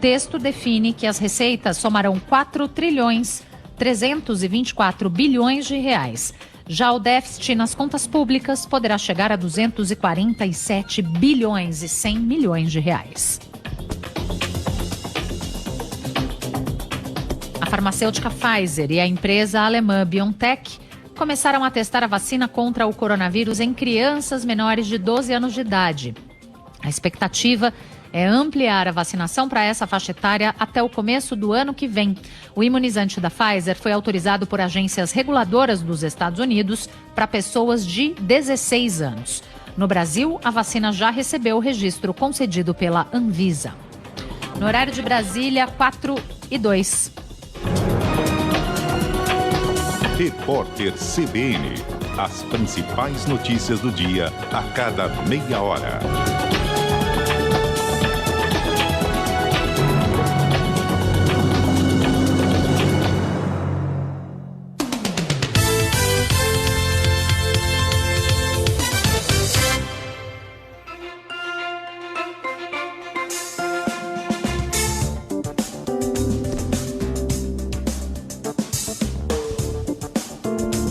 texto define que as receitas somarão 4,324 bilhões de reais. Já o déficit nas contas públicas poderá chegar a 247 bilhões e 100 milhões de reais. A farmacêutica Pfizer e a empresa alemã BioNTech começaram a testar a vacina contra o coronavírus em crianças menores de 12 anos de idade. A expectativa é ampliar a vacinação para essa faixa etária até o começo do ano que vem. O imunizante da Pfizer foi autorizado por agências reguladoras dos Estados Unidos para pessoas de 16 anos. No Brasil, a vacina já recebeu o registro concedido pela Anvisa. No horário de Brasília, 4:02. Repórter CBN. As principais notícias do dia a cada meia hora.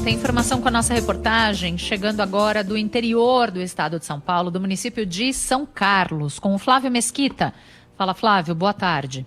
Tem informação com a nossa reportagem, chegando agora do interior do estado de São Paulo, do município de São Carlos, com o Flávio Mesquita. Fala, Flávio, boa tarde.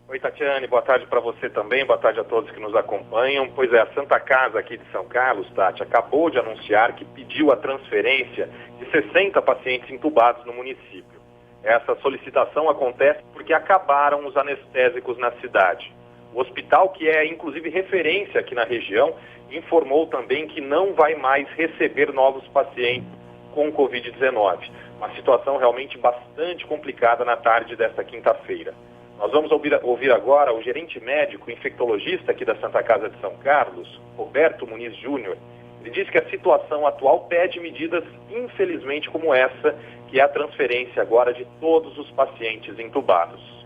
Oi, Tatiane, boa tarde para você também, boa tarde a todos que nos acompanham. Pois é, a Santa Casa aqui de São Carlos, Tati, acabou de anunciar que pediu a transferência de 60 pacientes entubados no município. Essa solicitação acontece porque acabaram os anestésicos na cidade. O hospital, que é inclusive referência aqui na região, informou também que não vai mais receber novos pacientes com Covid-19. Uma situação realmente bastante complicada na tarde desta quinta-feira. Nós vamos ouvir agora o gerente médico infectologista aqui da Santa Casa de São Carlos, Roberto Muniz Júnior. Ele diz que a situação atual pede medidas, infelizmente, como essa, que é a transferência agora de todos os pacientes entubados.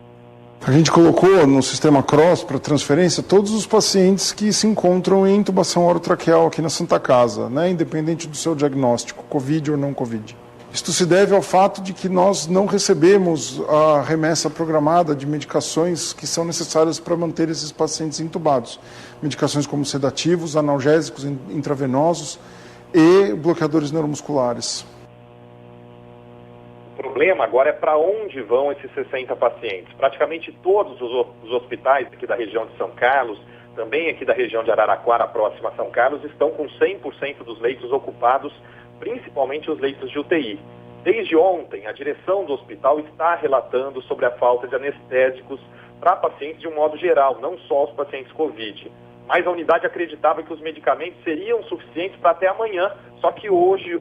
A gente colocou no sistema CROSS para transferência todos os pacientes que se encontram em intubação orotraqueal aqui na Santa Casa, né, independente do seu diagnóstico, Covid ou não Covid. Isto se deve ao fato de que nós não recebemos a remessa programada de medicações que são necessárias para manter esses pacientes intubados. Medicações como sedativos, analgésicos intravenosos e bloqueadores neuromusculares. O problema agora é para onde vão esses 60 pacientes. Praticamente todos os hospitais aqui da região de São Carlos, também aqui da região de Araraquara, próxima a São Carlos, estão com 100% dos leitos ocupados, principalmente os leitos de UTI. Desde ontem, a direção do hospital está relatando sobre a falta de anestésicos para pacientes de um modo geral, não só os pacientes Covid. Mas a unidade acreditava que os medicamentos seriam suficientes para até amanhã, só que hoje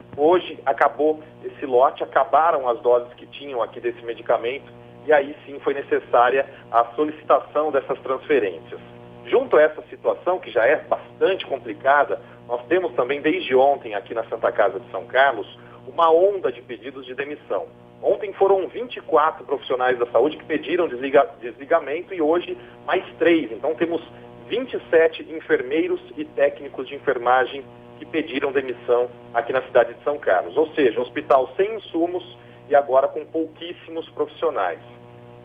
acabou esse lote, acabaram as doses que tinham aqui desse medicamento e aí sim foi necessária a solicitação dessas transferências. Junto a essa situação, que já é bastante complicada, nós temos também desde ontem aqui na Santa Casa de São Carlos uma onda de pedidos de demissão. Ontem foram 24 profissionais da saúde que pediram desligamento e hoje mais 3, então temos 27 enfermeiros e técnicos de enfermagem que pediram demissão aqui na cidade de São Carlos. Ou seja, hospital sem insumos e agora com pouquíssimos profissionais.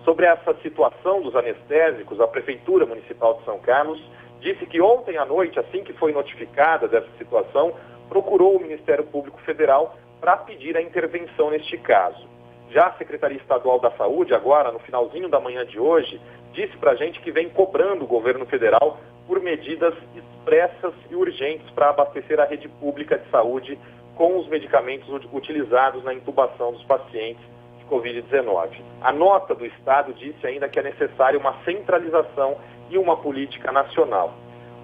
Sobre essa situação dos anestésicos, a Prefeitura Municipal de São Carlos disse que ontem à noite, assim que foi notificada dessa situação, procurou o Ministério Público Federal para pedir a intervenção neste caso. Já a Secretaria Estadual da Saúde, agora no finalzinho da manhã de hoje, disse para a gente que vem cobrando o governo federal por medidas expressas e urgentes para abastecer a rede pública de saúde com os medicamentos utilizados na intubação dos pacientes de Covid-19. A nota do Estado disse ainda que é necessária uma centralização e uma política nacional.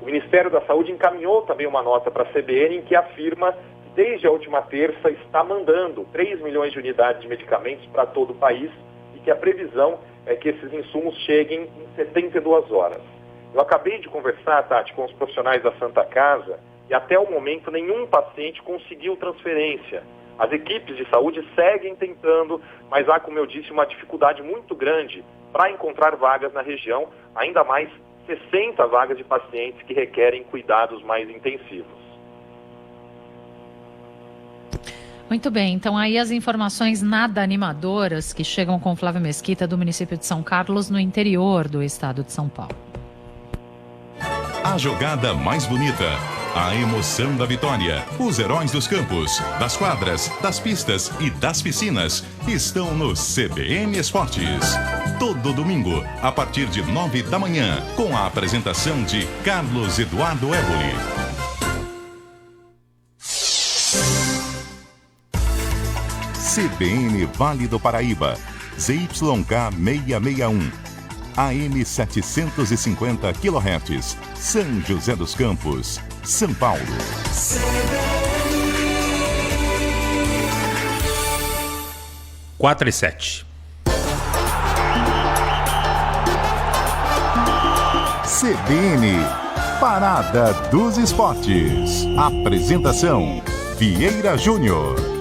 O Ministério da Saúde encaminhou também uma nota para a CBN em que afirma que desde a última terça está mandando 3 milhões de unidades de medicamentos para todo o país e que a previsão é que esses insumos cheguem em 72 horas. Eu acabei de conversar, Tati, com os profissionais da Santa Casa e até o momento nenhum paciente conseguiu transferência. As equipes de saúde seguem tentando, mas há, como eu disse, uma dificuldade muito grande para encontrar vagas na região, ainda mais 60 vagas de pacientes que requerem cuidados mais intensivos. Muito bem, então aí as informações nada animadoras que chegam com Flávio Mesquita do município de São Carlos, no interior do estado de São Paulo. A jogada mais bonita, a emoção da vitória, os heróis dos campos, das quadras, das pistas e das piscinas estão no CBN Esportes. Todo domingo, a partir de 9 da manhã, com a apresentação de Carlos Eduardo Éboli. CBN Vale do Paraíba, ZYK 661, AM 750 kHz, São José dos Campos, São Paulo. CBN 4:07. CBN Parada dos Esportes. Apresentação: Vieira Júnior.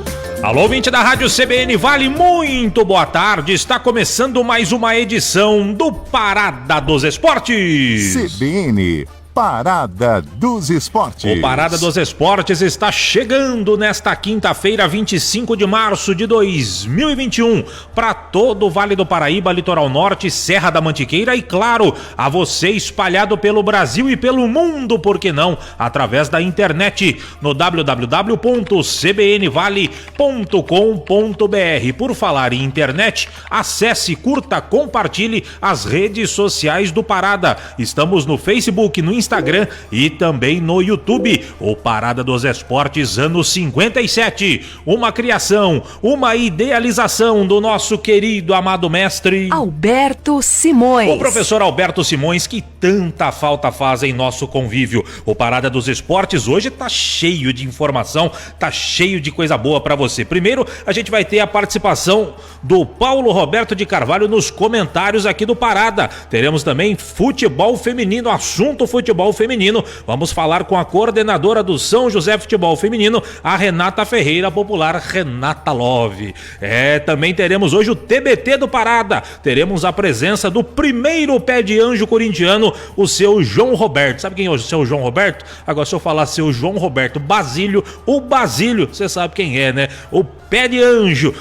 Alô, ouvinte da Rádio CBN Vale, muito boa tarde. Está começando mais uma edição do Parada dos Esportes. CBN Parada dos Esportes. O Parada dos Esportes está chegando nesta quinta-feira, 25 de março de 2021, para todo o Vale do Paraíba, Litoral Norte, Serra da Mantiqueira e, claro, a você espalhado pelo Brasil e pelo mundo, por que não, através da internet, no www.cbnvale.com.br. Por falar em internet, acesse, curta, compartilhe as redes sociais do Parada. Estamos no Facebook, no Instagram e também no YouTube. O Parada dos Esportes anos 57, uma criação, uma idealização do nosso querido amado mestre Alberto Simões. O professor Alberto Simões, que tanta falta faz em nosso convívio. O Parada dos Esportes hoje tá cheio de informação, tá cheio de coisa boa para você. Primeiro, a gente vai ter a participação do Paulo Roberto de Carvalho nos comentários aqui do Parada. Teremos também futebol feminino, assunto futebol feminino. Vamos falar com a coordenadora do São José Futebol Feminino, a Renata Ferreira, popular Renata Love. Também teremos hoje o TBT do Parada. Teremos a presença do primeiro pé de anjo corintiano, o seu João Roberto. Sabe quem é o seu João Roberto? Agora, se eu falar seu João Roberto Basílio, o Basílio, você sabe quem é, né? O pé de anjo.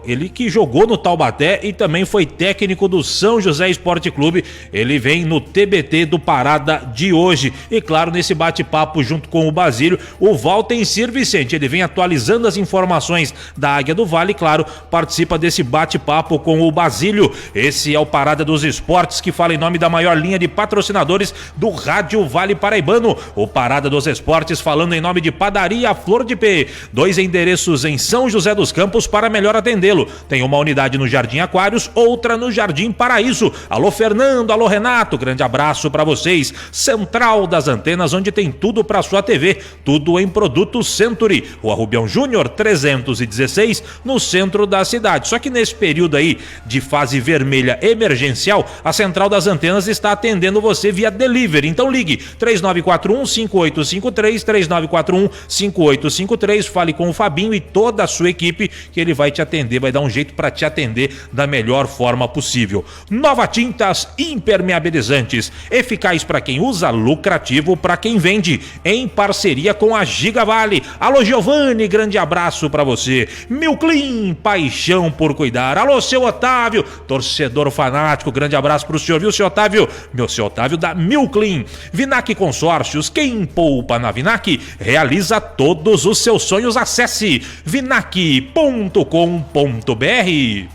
Ele que jogou no Taubaté e também foi técnico do São José Esporte Clube. Ele vem no TBT do Parada de hoje. E claro, nesse bate-papo junto com o Basílio, o Valtencir Vicente. Ele vem atualizando as informações da Águia do Vale e, claro, participa desse bate-papo com o Basílio. Esse é o Parada dos Esportes, que fala em nome da maior linha de patrocinadores do Rádio Vale Paraibano. O Parada dos Esportes falando em nome de Padaria Flor de P. 2 endereços em São José dos Campos para melhor atendê-lo. Tem uma unidade no Jardim Aquários, outra no Jardim Paraíso. Alô, Fernando, alô, Renato, grande abraço para vocês. Central das Antenas, onde tem tudo para sua TV, tudo em produtos Century. Rua Rubião Júnior 316, no centro da cidade. Só que nesse período aí de fase vermelha emergencial, a Central das Antenas está atendendo você via delivery. Então ligue 3941-5853, 3941-5853, fale com o Fabinho e toda a sua equipe, que ele vai te atender, vai dar um jeito para te atender da melhor forma possível. Nova Tintas impermeabilizantes, eficaz para quem usa, lucrativo para quem vende, em parceria com a Giga Vale. Alô, Giovanni, grande abraço para você. Milclean, paixão por cuidar. Alô, seu Otávio, torcedor fanático, grande abraço pro senhor, viu, seu Otávio? Meu seu Otávio da Milclean. Vinac Consórcios, quem poupa na Vinac realiza todos os seus sonhos. Acesse vinac.com.br.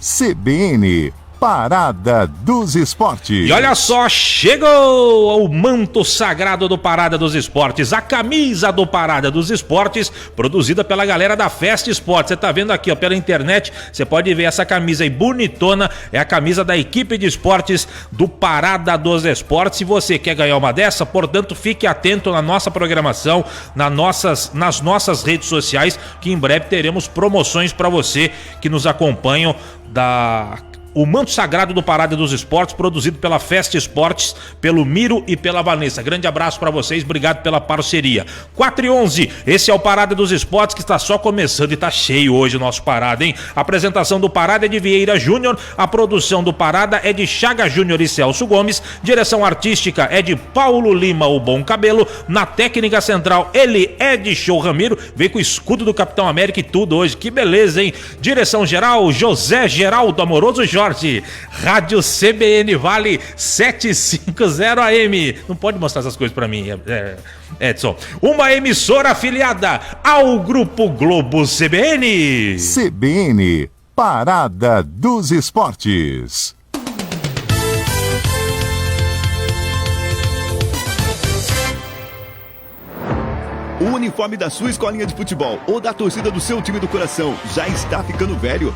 CBN Parada dos Esportes. E olha só, chegou o manto sagrado do Parada dos Esportes, a camisa do Parada dos Esportes, produzida pela galera da Festa Esportes. Você tá vendo aqui, ó, pela internet, você pode ver essa camisa aí bonitona, é a camisa da equipe de esportes do Parada dos Esportes. Se você quer ganhar uma dessa, portanto, fique atento na nossa programação, nas nossas redes sociais, que em breve teremos promoções para você que nos acompanham da o manto sagrado do Parada dos Esportes, produzido pela Festa Esportes, pelo Miro e pela Vanessa. Grande abraço para vocês, obrigado pela parceria. 4h11, esse é o Parada dos Esportes que está só começando e tá cheio hoje o nosso Parada, hein? A apresentação do Parada é de Vieira Júnior, a produção do Parada é de Chaga Júnior e Celso Gomes, direção artística é de Paulo Lima, o Bom Cabelo, na técnica central ele é de Show Ramiro, veio com o escudo do Capitão América e tudo hoje, que beleza, hein? Direção geral, José Geraldo Amoroso Jorge. Rádio CBN Vale 750 AM. Não pode mostrar essas coisas pra mim, Edson. Uma emissora afiliada ao Grupo Globo CBN. CBN, Parada dos Esportes. O uniforme da sua escolinha de futebol ou da torcida do seu time do coração já está ficando velho?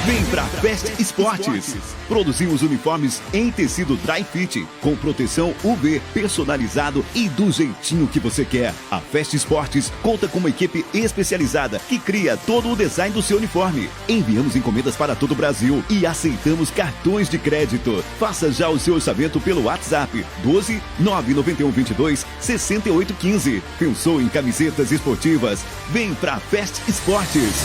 Vem pra Fest Esportes. Produzimos uniformes em tecido dry fit, com proteção UV, personalizado e do jeitinho que você quer. A Fest Esportes conta com uma equipe especializada que cria todo o design do seu uniforme. Enviamos encomendas para todo o Brasil e aceitamos cartões de crédito. Faça já o seu orçamento pelo WhatsApp 12 991 22 68 15. Pensou em camisetas esportivas? Vem pra Fest Esportes.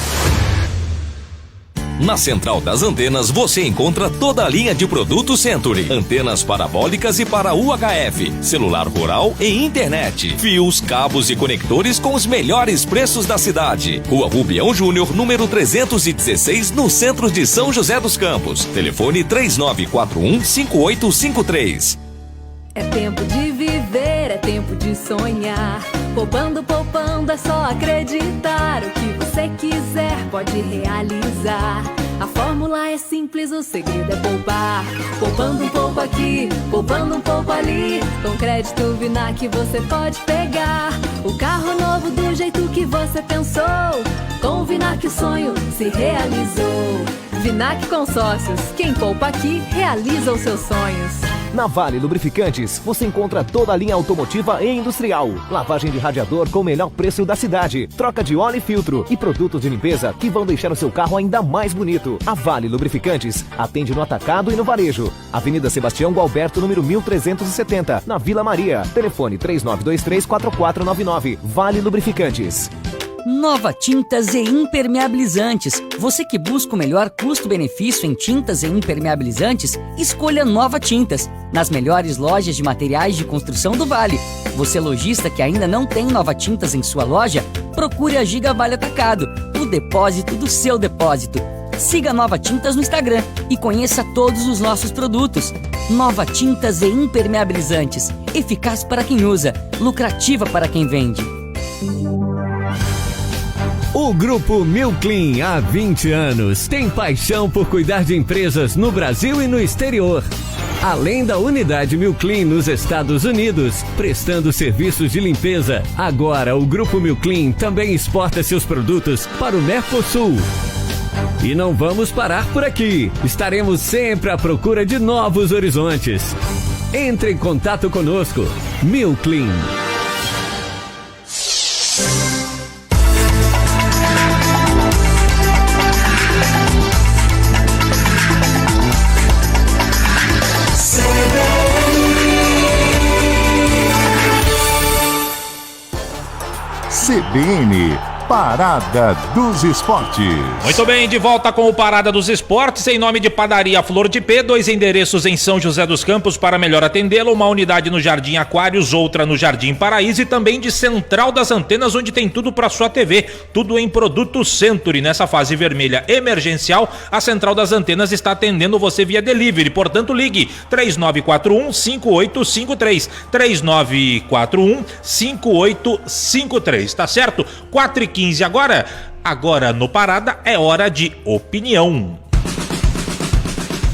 Na Central das Antenas você encontra toda a linha de produtos Century. Antenas parabólicas e para UHF, celular rural e internet. Fios, cabos e conectores com os melhores preços da cidade. Rua Rubião Júnior, número 316, no centro de São José dos Campos. Telefone 3941-5853. É tempo de viver, é tempo de sonhar. Poupando, poupando, é só acreditar. O que você quiser pode realizar. A fórmula é simples, o segredo é poupar. Poupando um pouco aqui, poupando um pouco ali. Com crédito Vinac você pode pegar o carro novo do jeito que você pensou. Com o Vinac o sonho se realizou. Vinac Consórcios, quem poupa aqui realiza os seus sonhos. Na Vale Lubrificantes, você encontra toda a linha automotiva e industrial. Lavagem de radiador com o melhor preço da cidade. Troca de óleo e filtro. E produtos de limpeza que vão deixar o seu carro ainda mais bonito. A Vale Lubrificantes atende no atacado e no varejo. Avenida Sebastião Gualberto, número 1370, na Vila Maria. Telefone 3923-4499. Vale Lubrificantes. Nova Tintas e Impermeabilizantes. Você que busca o melhor custo-benefício em tintas e impermeabilizantes, escolha Nova Tintas, nas melhores lojas de materiais de construção do Vale. Você lojista que ainda não tem Nova Tintas em sua loja, procure a Giga Vale Atacado, o depósito do seu depósito. Siga Nova Tintas no Instagram e conheça todos os nossos produtos. Nova Tintas e Impermeabilizantes. Eficaz para quem usa, lucrativa para quem vende. O Grupo Milclean, há 20 anos, tem paixão por cuidar de empresas no Brasil e no exterior. Além da unidade Milclean nos Estados Unidos, prestando serviços de limpeza, agora o Grupo Milclean também exporta seus produtos para o Mercosul. E não vamos parar por aqui. Estaremos sempre à procura de novos horizontes. Entre em contato conosco. Milclean. CBN, Parada dos Esportes. Muito bem, de volta com o Parada dos Esportes, em nome de Padaria Flor de P, 2 endereços em São José dos Campos para melhor atendê-lo, uma unidade no Jardim Aquários, outra no Jardim Paraíso e também de Central das Antenas, onde tem tudo para sua TV, tudo em produto Century. Nessa fase vermelha emergencial, a Central das Antenas está atendendo você via delivery, portanto ligue 3941-5853, 3941-5853, tá certo? 4h15 agora no Parada é hora de opinião.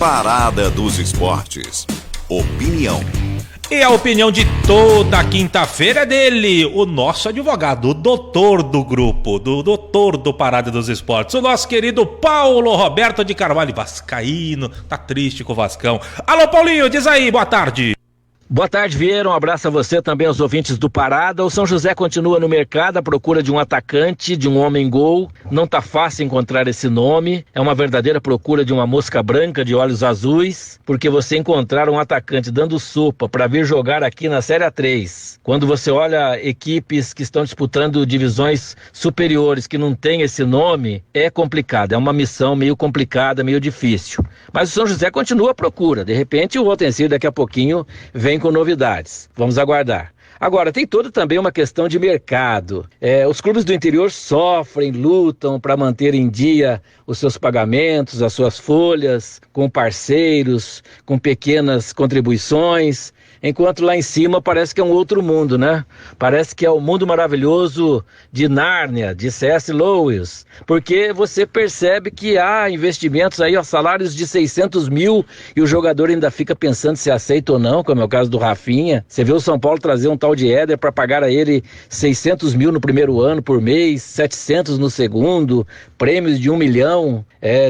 Parada dos Esportes. Opinião. E a opinião de toda quinta-feira é dele, o nosso advogado, o doutor do grupo, do doutor do Parada dos Esportes, o nosso querido Paulo Roberto de Carvalho, vascaíno, tá triste com o Vascão. Alô, Paulinho, diz aí, boa tarde. Boa tarde, Vieira. Um abraço a você, também aos ouvintes do Parada. O São José continua no mercado à procura de um atacante, de um homem-gol. Não tá fácil encontrar esse nome. É uma verdadeira procura de uma mosca branca de olhos azuis, porque você encontrar um atacante dando sopa para vir jogar aqui na Série A3, quando você olha equipes que estão disputando divisões superiores que não tem esse nome, é complicado. É uma missão meio complicada, meio difícil. Mas o São José continua à procura. De repente o Otensil daqui a pouquinho vem com novidades. Vamos aguardar. Agora, tem toda também uma questão de mercado. Os clubes do interior sofrem, lutam para manter em dia os seus pagamentos, as suas folhas, com parceiros, com pequenas contribuições, enquanto lá em cima parece que é um outro mundo, né? Parece que é o mundo maravilhoso de Nárnia, de C.S. Lewis, porque você percebe que há investimentos aí, salários de 600 mil, e o jogador ainda fica pensando se aceita ou não, como é o caso do Rafinha. Você vê o São Paulo trazer um tal de Éder para pagar a ele 600 mil no primeiro ano por mês, 700 no segundo, prêmios de 1 milhão.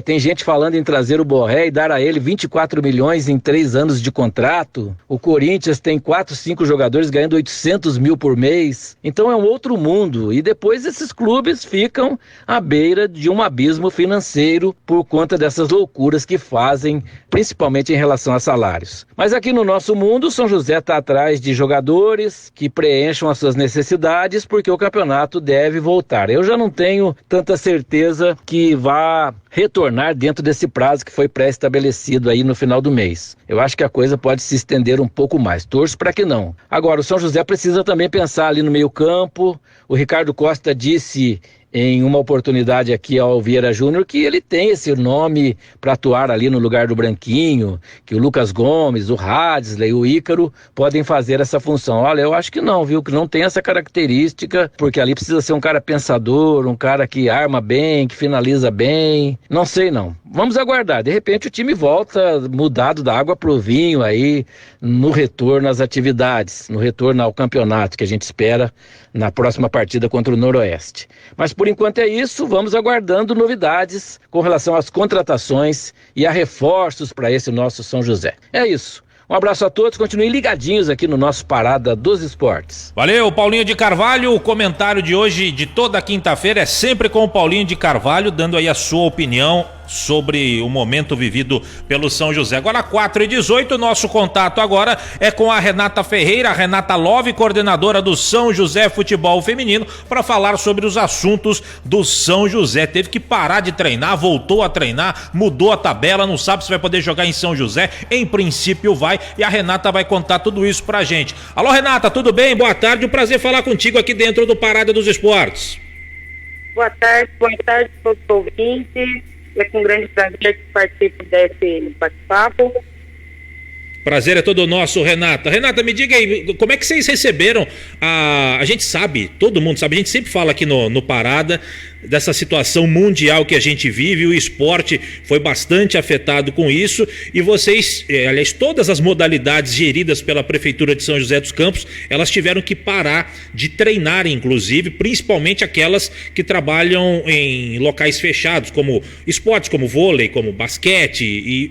Tem gente falando em trazer o Borré e dar a ele 24 milhões em 3 anos de contrato. O Corinthians tem 4, 5 jogadores ganhando 800 mil por mês. Então é um outro mundo. E depois esses clubes ficam à beira de um abismo financeiro por conta dessas loucuras que fazem, principalmente em relação a salários. Mas aqui no nosso mundo, o São José está atrás de jogadores que preencham as suas necessidades, porque o campeonato deve voltar. Eu já não tenho tanta certeza que vá retornar dentro desse prazo que foi pré-estabelecido aí no final do mês. Eu acho que a coisa pode se estender um pouco mais. Torço para que não. Agora, o São José precisa também pensar ali no meio-campo. O Ricardo Costa disse em uma oportunidade aqui ao Vieira Júnior que ele tem esse nome para atuar ali no lugar do Branquinho, que o Lucas Gomes, o Hadsley, o Ícaro podem fazer essa função. Olha, eu acho que não, viu? Que não tem essa característica, porque ali precisa ser um cara pensador, um cara que arma bem, que finaliza bem. Não sei não. Vamos aguardar. De repente o time volta mudado da água pro vinho aí no retorno às atividades, no retorno ao campeonato que a gente espera na próxima partida contra o Noroeste. Mas por enquanto é isso, vamos aguardando novidades com relação às contratações e a reforços para esse nosso São José. É isso. Um abraço a todos, continuem ligadinhos aqui no nosso Parada dos Esportes. Valeu, Paulinho de Carvalho. O comentário de hoje, de toda quinta-feira, é sempre com o Paulinho de Carvalho, dando aí a sua opinião sobre o momento vivido pelo São José. Agora 4h18, nosso contato agora é com a Renata Ferreira, a Renata Love, coordenadora do São José Futebol Feminino, para falar sobre os assuntos do São José. Teve que parar de treinar, voltou a treinar, mudou a tabela, não sabe se vai poder jogar em São José, em princípio vai, e a Renata vai contar tudo isso pra gente. Alô Renata, tudo bem? Boa tarde, um prazer falar contigo aqui dentro do Parada dos Esportes. Boa tarde a todos os ouvintes. É com grande prazer que participo desse bate-papo. Prazer é todo nosso, Renata. Renata, me diga aí, como é que vocês receberam a gente sabe, todo mundo sabe, a gente sempre fala aqui no Parada dessa situação mundial que a gente vive, o esporte foi bastante afetado com isso e vocês, aliás, todas as modalidades geridas pela Prefeitura de São José dos Campos, elas tiveram que parar de treinar, inclusive, principalmente aquelas que trabalham em locais fechados, como esportes como vôlei, como basquete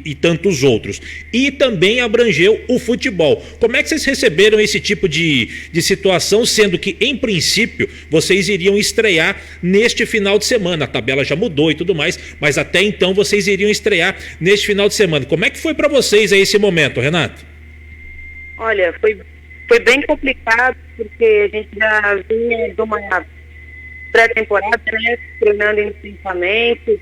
e tantos outros. E também abrangeu o futebol. Como é que vocês receberam esse tipo de situação, sendo que, em princípio, vocês iriam estrear neste final de semana? A tabela já mudou e tudo mais, mas até então vocês iriam estrear neste final de semana. Como é que foi para vocês aí esse momento, Renato? Olha, foi bem complicado, porque a gente já vinha de uma pré-temporada, né, treinando intensamente,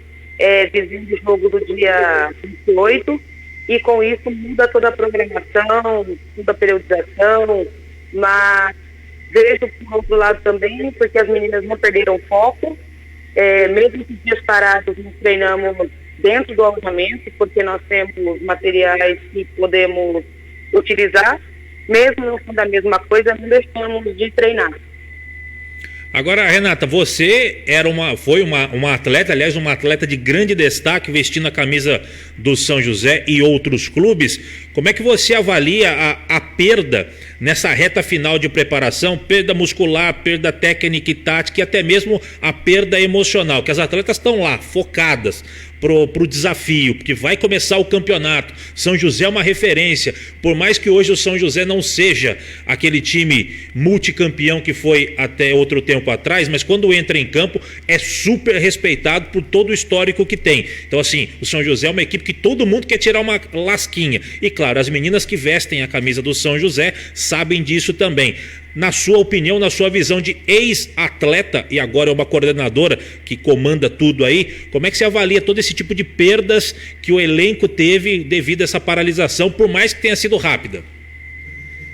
visando o jogo do dia 28, e com isso muda toda a programação, muda a periodização, mas vejo por outro lado também, porque as meninas não perderam foco, mesmo que dias parados, nós treinamos dentro do alojamento, porque nós temos materiais que podemos utilizar, mesmo não sendo a mesma coisa, não deixamos de treinar. Agora, Renata, você foi uma atleta, aliás, uma atleta de grande destaque, vestindo a camisa do São José e outros clubes. Como é que você avalia a perda nessa reta final de preparação, perda muscular, perda técnica e tática e até mesmo a perda emocional, que as atletas estão lá, focadas, pro desafio, porque vai começar o campeonato. São José é uma referência, por mais que hoje o São José não seja aquele time multicampeão que foi até outro tempo atrás, mas quando entra em campo é super respeitado por todo o histórico que tem. Então assim, o São José é uma equipe que todo mundo quer tirar uma lasquinha, e claro, as meninas que vestem a camisa do São José sabem disso também. Na sua opinião, na sua visão de ex-atleta, e agora é uma coordenadora que comanda tudo aí, como é que você avalia todo esse tipo de perdas que o elenco teve devido a essa paralisação, por mais que tenha sido rápida?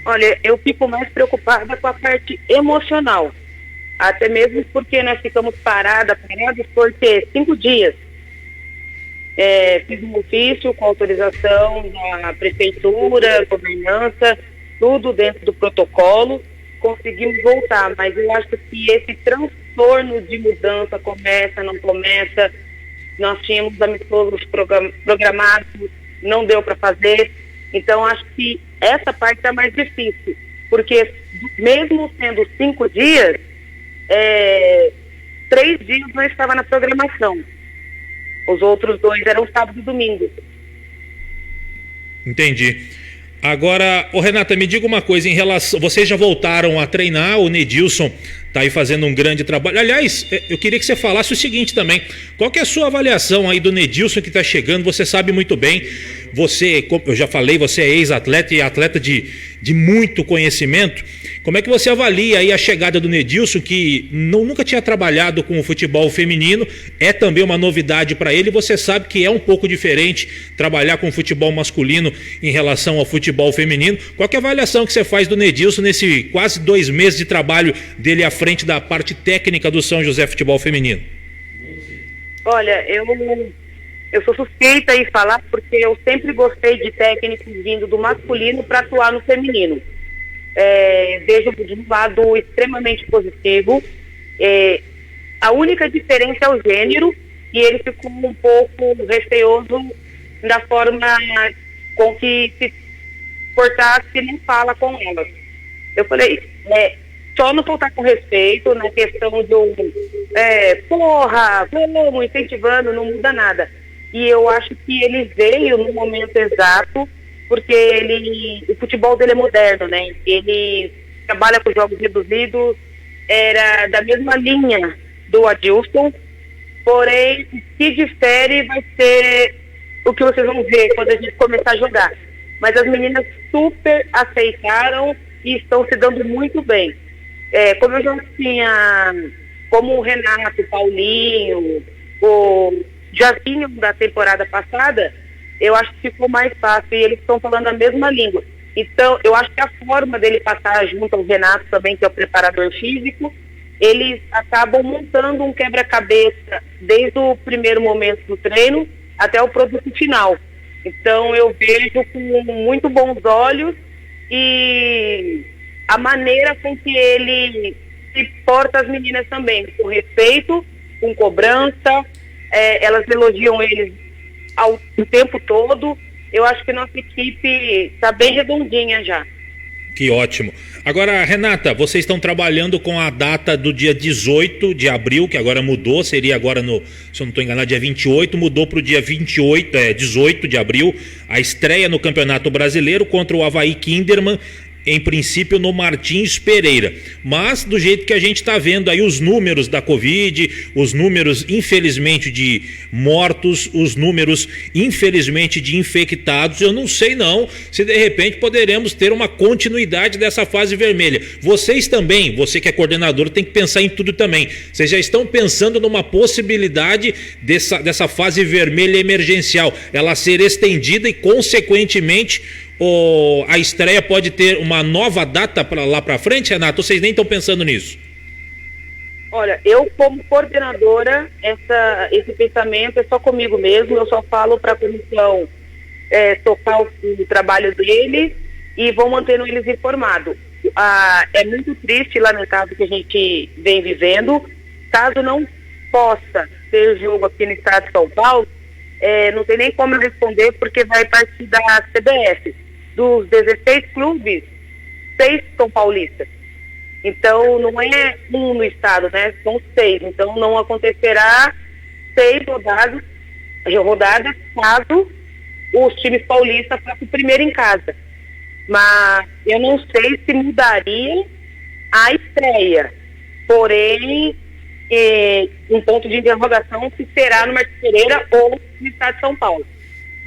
Olha, eu fico mais preocupada com a parte emocional, até mesmo porque nós ficamos parados por 5 dias. Fiz um ofício com autorização da prefeitura, governança, tudo dentro do protocolo. Conseguimos voltar, mas eu acho que esse transtorno de mudança começa, não começa. Nós tínhamos amistosos programados, não deu para fazer. Então acho que essa parte é mais difícil, porque mesmo sendo 5 dias, 3 dias não estava na programação. Os outros 2 eram sábado e domingo. Entendi. Agora, Renata, me diga uma coisa em relação... Vocês já voltaram a treinar, o Nedilson está aí fazendo um grande trabalho. Aliás, eu queria que você falasse o seguinte também. Qual que é a sua avaliação aí do Nedilson que está chegando? Você sabe muito bem, você, como eu já falei, você é ex-atleta e atleta de muito conhecimento. Como é que você avalia aí a chegada do Nedilson, que nunca tinha trabalhado com o futebol feminino, é também uma novidade para ele, você sabe que é um pouco diferente trabalhar com o futebol masculino em relação ao futebol feminino. Qual que é a avaliação que você faz do Nedilson nesse quase 2 meses de trabalho dele à frente da parte técnica do São José Futebol Feminino? Olha, eu sou suspeita em falar porque eu sempre gostei de técnicos vindo do masculino para atuar no feminino. Vejo de um lado extremamente positivo. A única diferença é o gênero, e ele ficou um pouco receoso da forma com que se portar se não fala com elas. Eu falei, só não faltar com respeito na questão do vamos incentivando, não muda nada. E eu acho que ele veio no momento exato, porque o futebol dele é moderno, né? Ele trabalha com jogos reduzidos, era da mesma linha do Adilson, porém, o que difere vai ser o que vocês vão ver quando a gente começar a jogar. Mas as meninas super aceitaram e estão se dando muito bem. Como eu já tinha, como o Renato, o Paulinho, já vinham da temporada passada, eu acho que ficou mais fácil e eles estão falando a mesma língua. Então, eu acho que a forma dele passar junto ao Renato também, que é o preparador físico, eles acabam montando um quebra-cabeça desde o primeiro momento do treino até o produto final. Então, eu vejo com muito bons olhos e a maneira com que ele se porta as meninas também, com respeito, com cobrança, elas elogiam eles o tempo todo. Eu acho que nossa equipe está bem redondinha já. Que ótimo. Agora, Renata, vocês estão trabalhando com a data do dia 18 de abril, que agora mudou, seria agora se eu não estou enganado, dia 28, mudou para o dia 18 de abril, a estreia no Campeonato Brasileiro contra o Avaí Kinderman, em princípio no Martins Pereira, mas do jeito que a gente está vendo aí os números da Covid, os números infelizmente de mortos, os números infelizmente de infectados, eu não sei não se de repente poderemos ter uma continuidade dessa fase vermelha. Vocês também, você que é coordenador, tem que pensar em tudo também. Vocês já estão pensando numa possibilidade dessa fase vermelha emergencial, ela ser estendida e consequentemente a estreia pode ter uma nova data para lá para frente, Renato? Vocês nem estão pensando nisso? Olha, eu como coordenadora, esse pensamento é só comigo mesmo, eu só falo para a comissão tocar o trabalho deles e vou mantendo eles informados. É muito triste e lamentável que a gente vem vivendo. Caso não possa ter jogo aqui no estado de São Paulo, não tem nem como eu responder, porque vai partir da CBF. Dos 16 clubes, 6 são paulistas. Então, não é um no estado, né? São 6. Então, não acontecerá 6 rodadas rodada caso os times paulistas façam o primeiro em casa. Mas eu não sei se mudaria a estreia. Porém, um ponto de interrogação se será no Martins Pereira ou no estado de São Paulo.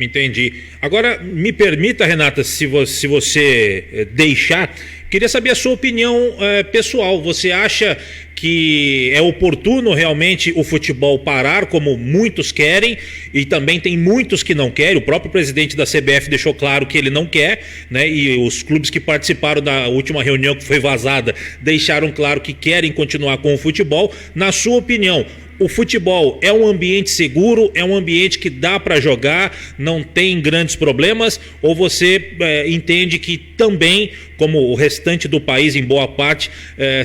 Entendi. Agora, me permita, Renata, se você deixar, queria saber a sua opinião pessoal. Você acha que é oportuno realmente o futebol parar, como muitos querem, e também tem muitos que não querem? O próprio presidente da CBF deixou claro que ele não quer, né? E os clubes que participaram da última reunião que foi vazada deixaram claro que querem continuar com o futebol. Na sua opinião, o futebol é um ambiente seguro, é um ambiente que dá para jogar, não tem grandes problemas, ou você entende que também, como o restante do país em boa parte,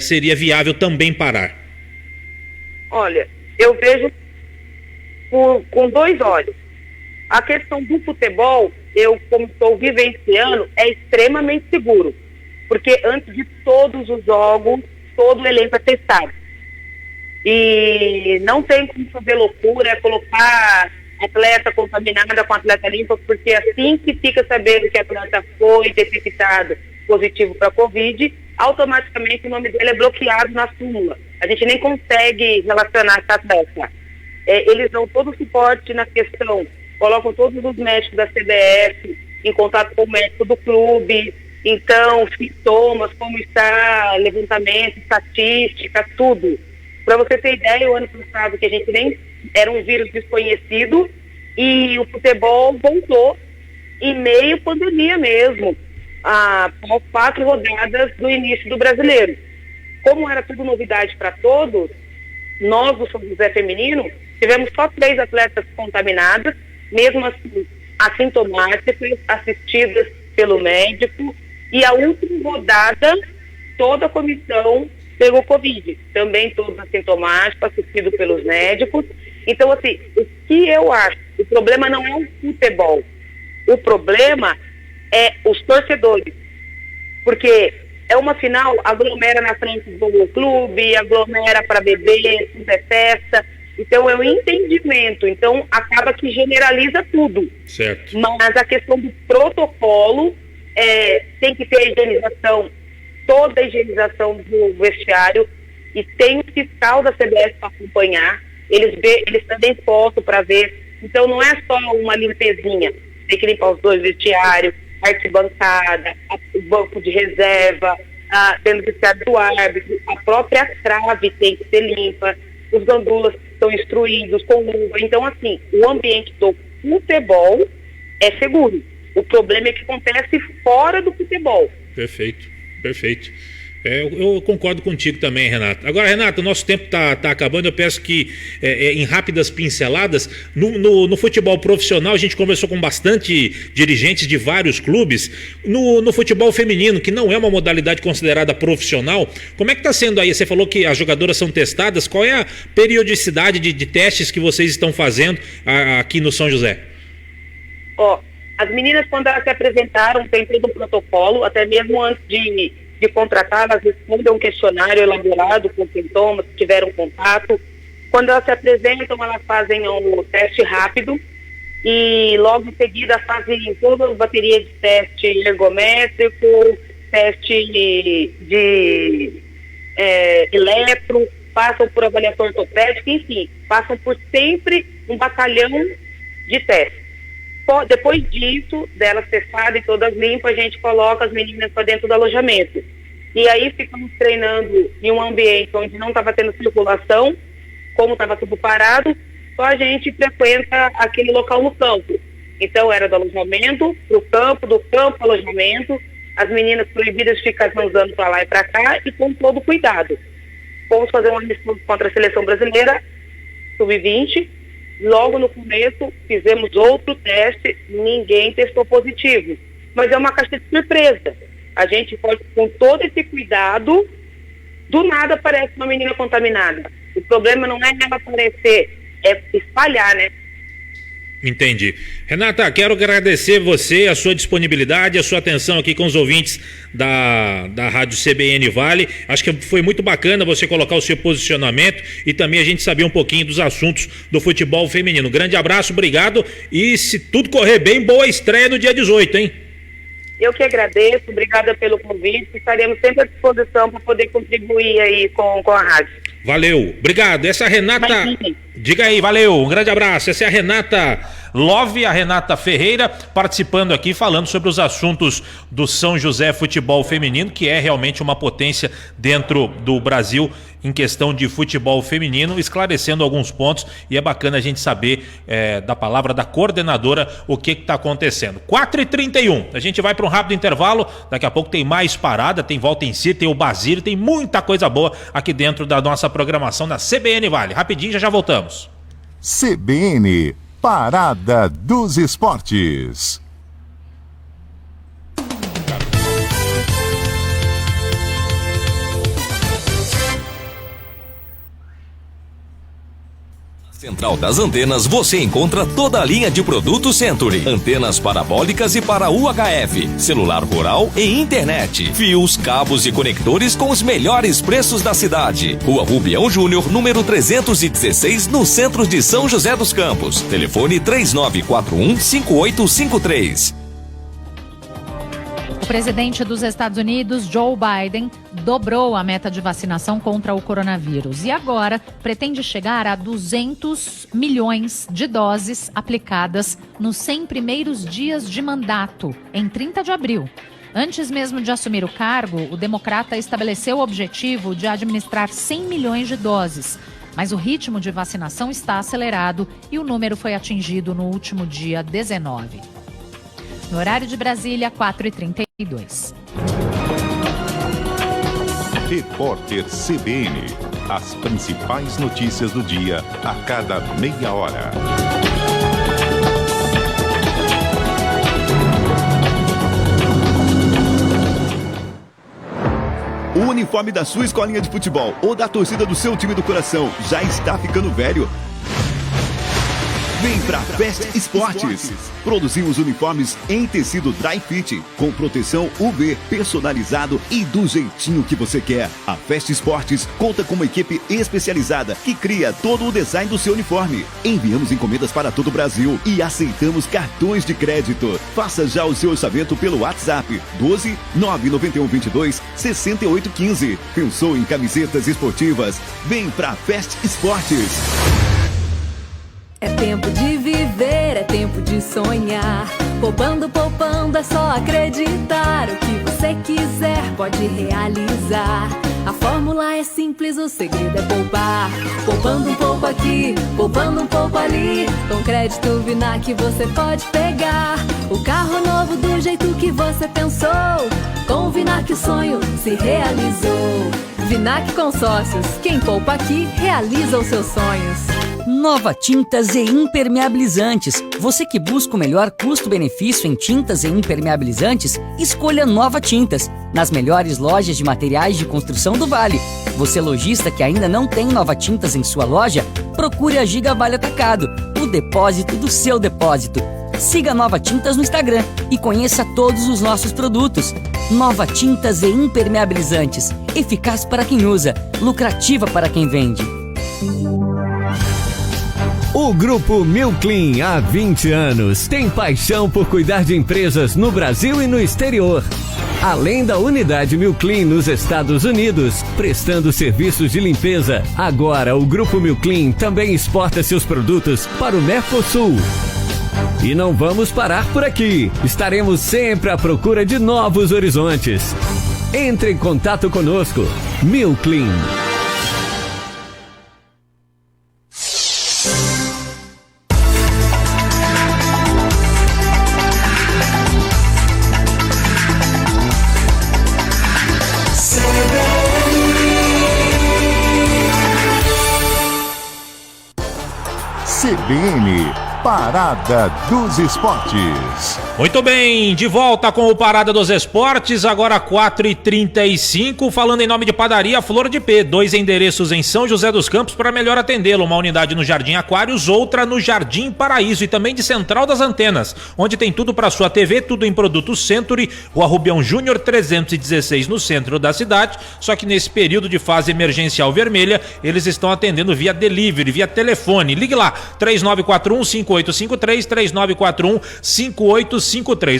seria viável também parar? Olha, eu vejo com dois olhos. A questão do futebol, eu, como estou vivenciando, é extremamente seguro, porque antes de todos os jogos, todo o elenco é testado. E não tem como fazer loucura, colocar atleta contaminada com atleta limpa, porque assim que fica sabendo que a atleta foi detectado positivo para Covid, automaticamente o nome dele é bloqueado na súmula. A gente nem consegue relacionar essa atleta. Eles dão todo o suporte na questão, colocam todos os médicos da CBF em contato com o médico do clube, então, sintomas, como está, levantamento, estatística, tudo. Para você ter ideia, o ano passado, que a gente nem era um vírus desconhecido, e o futebol voltou em meio pandemia mesmo, após 4 rodadas do início do Brasileiro. Como era tudo novidade para todos, nós do São José Feminino tivemos só 3 atletas contaminadas, mesmo assim assintomáticas, assistidas pelo médico, e a última rodada, toda a comissão pegou Covid, também todos assintomáticos, assistidos pelos médicos. Então, assim, o que eu acho, o problema não é o futebol, o problema é os torcedores, porque é uma final, aglomera na frente do clube, aglomera para beber, tudo é festa, então é um entendimento, então acaba que generaliza tudo. Certo. Mas a questão do protocolo, tem que ter a higienização, toda a higienização do vestiário, e tem o fiscal da CBF para acompanhar, eles também foto para ver, então não é só uma limpezinha, tem que limpar os 2 vestiários, a arquibancada, o banco de reserva, tendo vestiário do árbitro, a própria trave tem que ser limpa, os gandulas estão instruídos com luva, então assim, o ambiente do futebol é seguro, o problema é que acontece fora do futebol. Perfeito. Eu concordo contigo também, Renata. Agora, Renata, o nosso tempo tá acabando. Eu peço que, em rápidas pinceladas, no futebol profissional, a gente conversou com bastante dirigentes de vários clubes. No futebol feminino, que não é uma modalidade considerada profissional, como é que está sendo aí? Você falou que as jogadoras são testadas. Qual é a periodicidade de testes que vocês estão fazendo aqui no São José? As meninas, quando elas se apresentaram, tem todo um protocolo, até mesmo antes de contratar, elas respondem um questionário elaborado com sintomas, que tiveram contato. Quando elas se apresentam, elas fazem um teste rápido e logo em seguida fazem toda a bateria de teste ergométrico, teste de eletro, passam por avaliação ortopédica, enfim, passam por sempre um batalhão de testes. Depois disso, delas testadas e todas limpas, a gente coloca as meninas para dentro do alojamento. E aí ficamos treinando em um ambiente onde não estava tendo circulação, como estava tudo parado, só a gente frequenta aquele local no campo. Então era do alojamento para o campo, do campo ao alojamento, as meninas proibidas de ficar transando para lá e para cá e com todo cuidado. Fomos fazer uma missão contra a seleção brasileira, sub-20, logo no começo fizemos outro teste, ninguém testou positivo, mas é uma caixa de surpresa. A gente pode, com todo esse cuidado, do nada aparece uma menina contaminada. O problema não é ela aparecer, é espalhar, né? Entendi. Renata, quero agradecer você, a sua disponibilidade, a sua atenção aqui com os ouvintes da Rádio CBN Vale. Acho que foi muito bacana você colocar o seu posicionamento e também a gente saber um pouquinho dos assuntos do futebol feminino. Grande abraço, obrigado e se tudo correr bem, boa estreia no dia 18, hein? Eu que agradeço, obrigada pelo convite, estaremos sempre à disposição para poder contribuir aí com a rádio. Valeu, obrigado. Essa é a Renata... Diga aí, valeu, um grande abraço. Essa é a Renata Love, a Renata Ferreira, participando aqui, falando sobre os assuntos do São José Futebol Feminino, que é realmente uma potência dentro do Brasil em questão de futebol feminino, esclarecendo alguns pontos, e é bacana a gente saber da palavra da coordenadora o que está acontecendo. 4h31, a gente vai para um rápido intervalo, daqui a pouco tem mais parada, tem Volta em Si, tem o Basílio, tem muita coisa boa aqui dentro da nossa programação da CBN Vale. Rapidinho, já voltamos. CBN, Parada dos Esportes. Central das Antenas você encontra toda a linha de produtos Century. Antenas parabólicas e para UHF, celular rural e internet. Fios, cabos e conectores com os melhores preços da cidade. Rua Rubião Júnior, número 316, no centro de São José dos Campos. Telefone 3941-5853. O presidente dos Estados Unidos, Joe Biden, dobrou a meta de vacinação contra o coronavírus e agora pretende chegar a 200 milhões de doses aplicadas nos 100 primeiros dias de mandato, em 30 de abril. Antes mesmo de assumir o cargo, o democrata estabeleceu o objetivo de administrar 100 milhões de doses. Mas o ritmo de vacinação está acelerado e o número foi atingido no último dia 19. No horário de Brasília, 4h32. Repórter CBN. As principais notícias do dia a cada meia hora. O uniforme da sua escolinha de futebol ou da torcida do seu time do coração já está ficando velho? Vem pra Fast Esportes. Produzimos uniformes em tecido dry fit, com proteção UV, personalizado e do jeitinho que você quer. A Fast Esportes conta com uma equipe especializada que cria todo o design do seu uniforme. Enviamos encomendas para todo o Brasil e aceitamos cartões de crédito. Faça já o seu orçamento pelo WhatsApp 12 991 22 68 15. Pensou em camisetas esportivas? Vem pra Fast Esportes. É tempo de viver, é tempo de sonhar. Poupando, poupando, é só acreditar. O que você quiser pode realizar. A fórmula é simples, o segredo é poupar. Poupando um pouco aqui, poupando um pouco ali. Com crédito Vinac você pode pegar o carro novo do jeito que você pensou. Com o Vinac o sonho se realizou. Vinac Consórcios, quem poupa aqui realiza os seus sonhos. Nova Tintas e Impermeabilizantes. Você que busca o melhor custo-benefício em tintas e impermeabilizantes, escolha Nova Tintas, nas melhores lojas de materiais de construção do Vale. Você lojista que ainda não tem Nova Tintas em sua loja, procure a Giga Vale Atacado, o depósito do seu depósito. Siga Nova Tintas no Instagram e conheça todos os nossos produtos. Nova Tintas e Impermeabilizantes. Eficaz para quem usa, lucrativa para quem vende. O Grupo Milclean, há 20 anos, tem paixão por cuidar de empresas no Brasil e no exterior. Além da unidade Milclean nos Estados Unidos, prestando serviços de limpeza, agora o Grupo Milclean também exporta seus produtos para o Mercosul. E não vamos parar por aqui. Estaremos sempre à procura de novos horizontes. Entre em contato conosco. Milclean. CBN, Parada dos Esportes. Muito bem, de volta com o Parada dos Esportes, agora 4h35, falando em nome de Padaria Flor de P, 2 endereços em São José dos Campos para melhor atendê-lo, uma unidade no Jardim Aquários, outra no Jardim Paraíso e também de Central das Antenas, onde tem tudo para sua TV, tudo em produtos Century, Rua Rubião Júnior 316 no centro da cidade, só que nesse período de fase emergencial vermelha, eles estão atendendo via delivery, via telefone, ligue lá, 3941-5853, 3941-5853.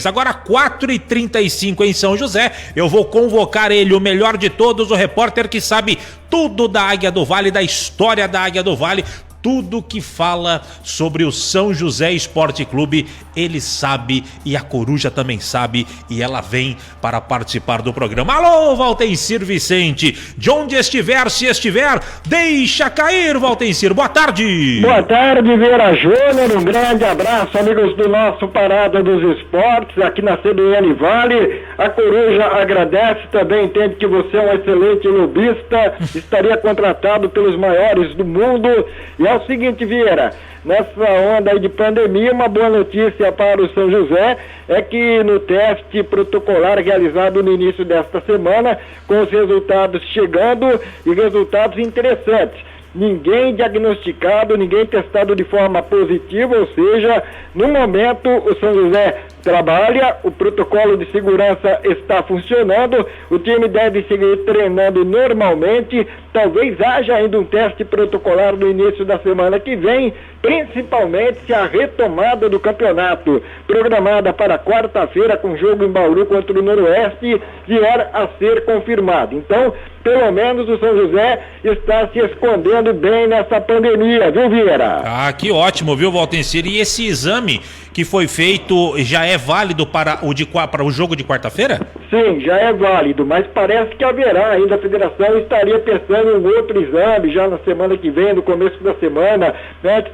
Agora 4h35 em São José, eu vou convocar ele, o melhor de todos, o repórter que sabe tudo da Águia do Vale, da história da Águia do Vale, tudo que fala sobre o São José Esporte Clube, ele sabe e a Coruja também sabe e ela vem para participar do programa. Alô, Valtencir Vicente, de onde estiver, se estiver, deixa cair, Valtencir, boa tarde. Boa tarde, Vieira Júnior, um grande abraço, amigos do nosso Parada dos Esportes, aqui na CBN Vale. A Coruja agradece, também entende que você é um excelente lobista, estaria contratado pelos maiores do mundo. E é o seguinte, Vieira, nessa onda aí de pandemia, uma boa notícia para o São José é que no teste protocolar realizado no início desta semana, com os resultados chegando e resultados interessantes. Ninguém diagnosticado, ninguém testado de forma positiva, ou seja, no momento o São José trabalha, o protocolo de segurança está funcionando, o time deve seguir treinando normalmente, talvez haja ainda um teste protocolar no início da semana que vem, principalmente se a retomada do campeonato, programada para quarta-feira com jogo em Bauru contra o Noroeste, vier a ser confirmado. Então, pelo menos o São José está se escondendo bem nessa pandemia, viu, Vieira? Ah, que ótimo, viu, Valtencir? E esse exame que foi feito já é válido para o jogo de quarta-feira? Sim, já é válido, mas parece que haverá ainda, a federação estaria pensando em outro exame já na semana que vem, no começo da semana, antes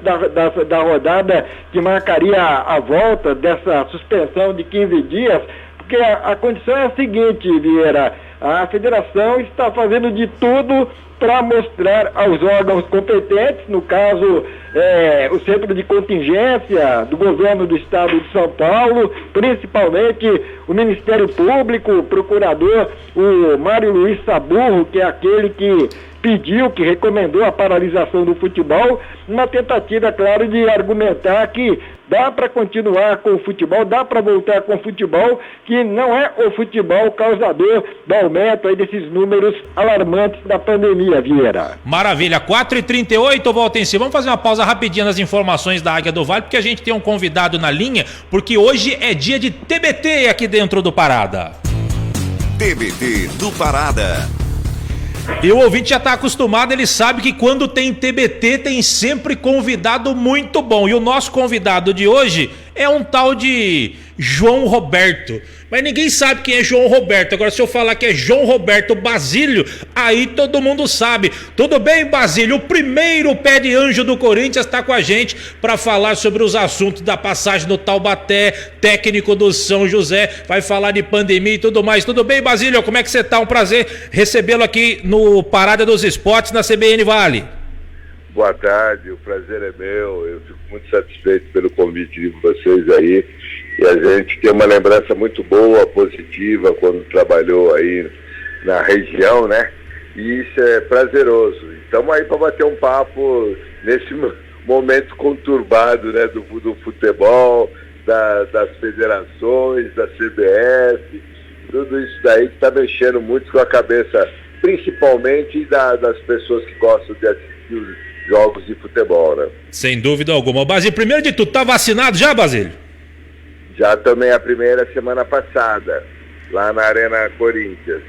da rodada que marcaria a volta dessa suspensão de 15 dias, porque a condição é a seguinte, Vieira, a federação está fazendo de tudo para mostrar aos órgãos competentes, no caso o Centro de Contingência do Governo do Estado de São Paulo, principalmente o Ministério Público, o procurador, o Mário Luiz Saburro, que é aquele que pediu, que recomendou a paralisação do futebol, uma tentativa, claro, de argumentar que dá para continuar com o futebol, dá para voltar com o futebol, que não é o futebol causador do aumento aí desses números alarmantes da pandemia, Vieira. Maravilha, 4h38, Valtencir, vamos fazer uma pausa rapidinha nas informações da Águia do Vale, porque a gente tem um convidado na linha, porque hoje é dia de TBT aqui dentro do Parada. TBT do Parada. E o ouvinte já está acostumado, ele sabe que quando tem TBT tem sempre convidado muito bom. E o nosso convidado de hoje é um tal de João Roberto. Mas ninguém sabe quem é João Roberto. Agora, se eu falar que é João Roberto Basílio, aí todo mundo sabe. Tudo bem, Basílio? O primeiro pé de anjo do Corinthians está com a gente para falar sobre os assuntos da passagem do Taubaté, técnico do São José. Vai falar de pandemia e tudo mais. Tudo bem, Basílio? Como é que você está? Um prazer recebê-lo aqui no Parada dos Esportes, na CBN Vale. Boa tarde, o prazer é meu. Eu fico muito satisfeito pelo convite de vocês aí. E a gente tem uma lembrança muito boa, positiva, quando trabalhou aí na região, né? E isso é prazeroso. Estamos aí para bater um papo nesse momento conturbado, né? Do futebol, das federações, da CBF, tudo isso daí que está mexendo muito com a cabeça, principalmente das pessoas que gostam de assistir os jogos de futebol, né? Sem dúvida alguma. Basílio, primeiro de tudo, tá vacinado já, Basílio? Já tomei a primeira semana passada, lá na Arena Corinthians.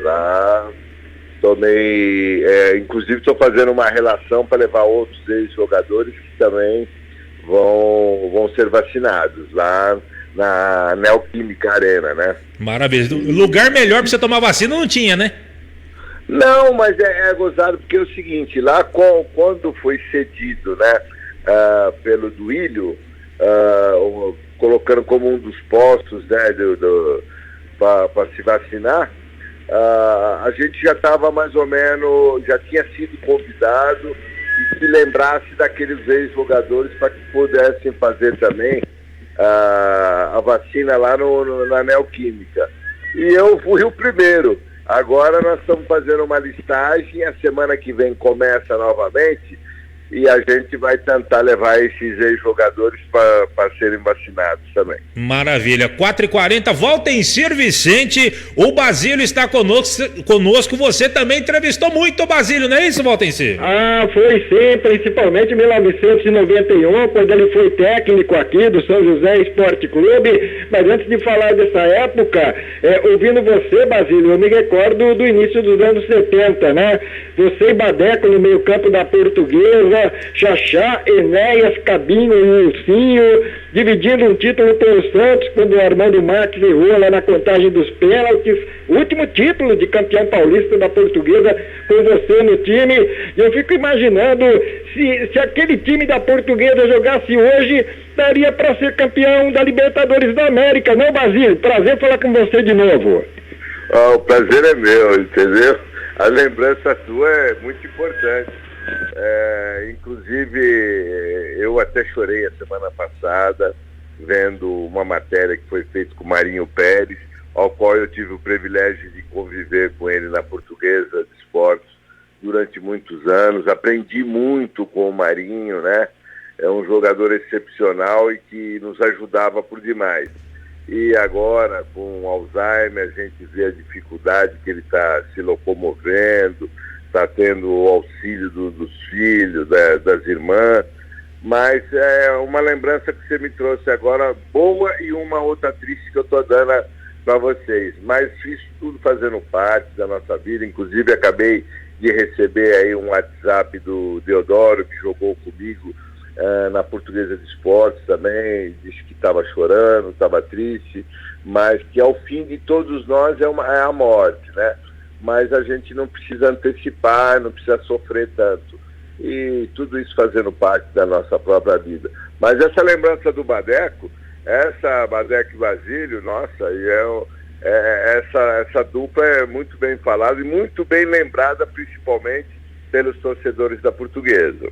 Lá tomei, inclusive estou fazendo uma relação para levar outros ex-jogadores que também vão ser vacinados lá na Neoquímica Arena, né? Maravilha. Lugar melhor para você tomar vacina não tinha, né? Não, mas é gozado porque é o seguinte, lá quando foi cedido, né, pelo Duílio, colocando como um dos postos, né, para se vacinar, a gente já estava mais ou menos, já tinha sido convidado e se lembrasse daqueles ex-jogadores para que pudessem fazer também a vacina lá na Neoquímica. E eu fui o primeiro. Agora nós estamos fazendo uma listagem, a semana que vem começa novamente e a gente vai tentar levar esses ex-jogadores para serem vacinados também. Maravilha. 4h40, Valtencir Vicente, o Basílio está conosco. Você também entrevistou muito o Basílio, não é isso, Valtencir? Foi sim, principalmente em 1991, quando ele foi técnico aqui do São José Esporte Clube. Mas antes de falar dessa época, ouvindo você, Basílio, eu me recordo do início dos anos 70, né? Você e Badeco no meio campo da Portuguesa, Xaxá, Enéas, Cabinho e Ursinho, dividindo um título com o Santos, quando o Armando Marques errou lá na contagem dos pênaltis, o último título de campeão paulista da Portuguesa com você no time. E eu fico imaginando se aquele time da Portuguesa jogasse hoje, daria para ser campeão da Libertadores da América, não, Basílio? Prazer falar com você de novo. O prazer é meu, entendeu? A lembrança sua é muito importante. Inclusive, eu até chorei a semana passada vendo uma matéria que foi feita com o Marinho Pérez, ao qual eu tive o privilégio de conviver com ele na Portuguesa de Esportes durante muitos anos. Aprendi muito com o Marinho, né? É um jogador excepcional e que nos ajudava por demais. E agora, com o Alzheimer, a gente vê a dificuldade que ele está se locomovendo, está tendo o auxílio dos filhos, das irmãs, mas é uma lembrança que você me trouxe agora, boa, e uma outra triste que eu estou dando para vocês. Mas fiz tudo fazendo parte da nossa vida, inclusive acabei de receber aí um WhatsApp do Deodoro, que jogou comigo na Portuguesa de Esportes também, disse que estava chorando, estava triste, mas que ao fim de todos nós é a morte, né? Mas a gente não precisa antecipar, não precisa sofrer tanto. E tudo isso fazendo parte da nossa própria vida. Mas essa lembrança do Badeco, Badeco e Basílio, nossa, essa dupla é muito bem falada e muito bem lembrada, principalmente pelos torcedores da Portuguesa.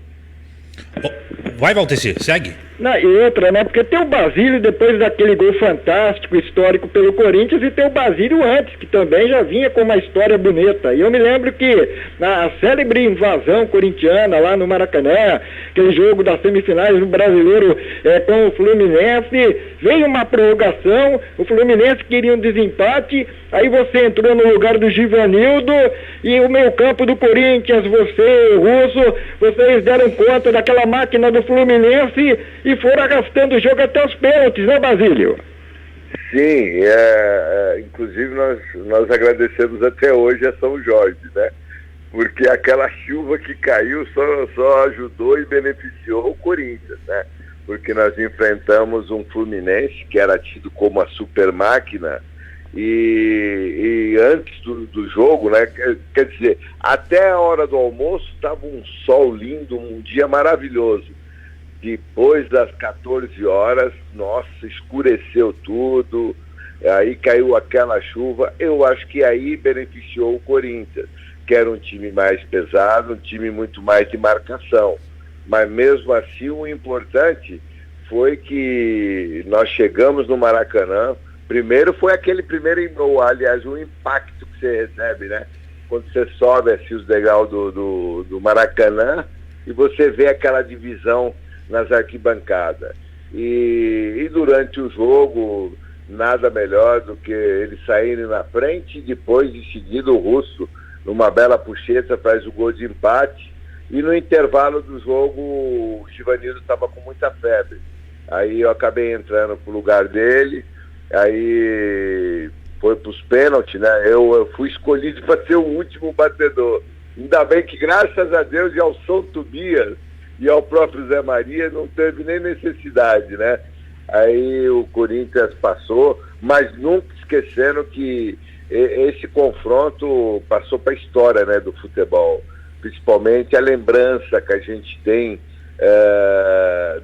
Vai, Valteci, segue. E outra, né? Porque tem o Basílio depois daquele gol fantástico, histórico pelo Corinthians, e tem o Basílio antes, que também já vinha com uma história bonita. E eu me lembro que na célebre invasão corintiana lá no Maracanã, aquele jogo das semifinais do Brasileiro com o Fluminense, veio uma prorrogação, o Fluminense queria um desempate, aí você entrou no lugar do Givanildo, e o meio campo do Corinthians, você, o Russo, vocês deram conta daquela máquina do Fluminense e foram arrastando o jogo até os pênaltis, né, Basílio? Sim, inclusive nós agradecemos até hoje a São Jorge, né? Porque aquela chuva que caiu só ajudou e beneficiou o Corinthians, né? Porque nós enfrentamos um Fluminense que era tido como a super máquina e antes do jogo, né? Quer dizer, até a hora do almoço estava um sol lindo, um dia maravilhoso. Depois das 14 horas, nossa, escureceu tudo, aí caiu aquela chuva. Eu acho que aí beneficiou o Corinthians, que era um time mais pesado, um time muito mais de marcação. Mas mesmo assim, o importante foi que nós chegamos no Maracanã. Primeiro foi aquele primeiro, aliás, o impacto que você recebe, né? Quando você sobe assim os degraus do Maracanã e você vê aquela divisão nas arquibancadas. E durante o jogo, nada melhor do que eles saírem na frente e depois, em seguida, o Russo, numa bela puxeta, faz o gol de empate. E no intervalo do jogo, o Givanildo estava com muita febre. Aí eu acabei entrando pro lugar dele, aí foi pros pênaltis, né? Eu fui escolhido para ser o último batedor. Ainda bem que, graças a Deus, e ao São Tobias e ao próprio Zé Maria, não teve nem necessidade, né? Aí o Corinthians passou, mas nunca esquecendo que esse confronto passou para a história, né, do futebol. Principalmente a lembrança que a gente tem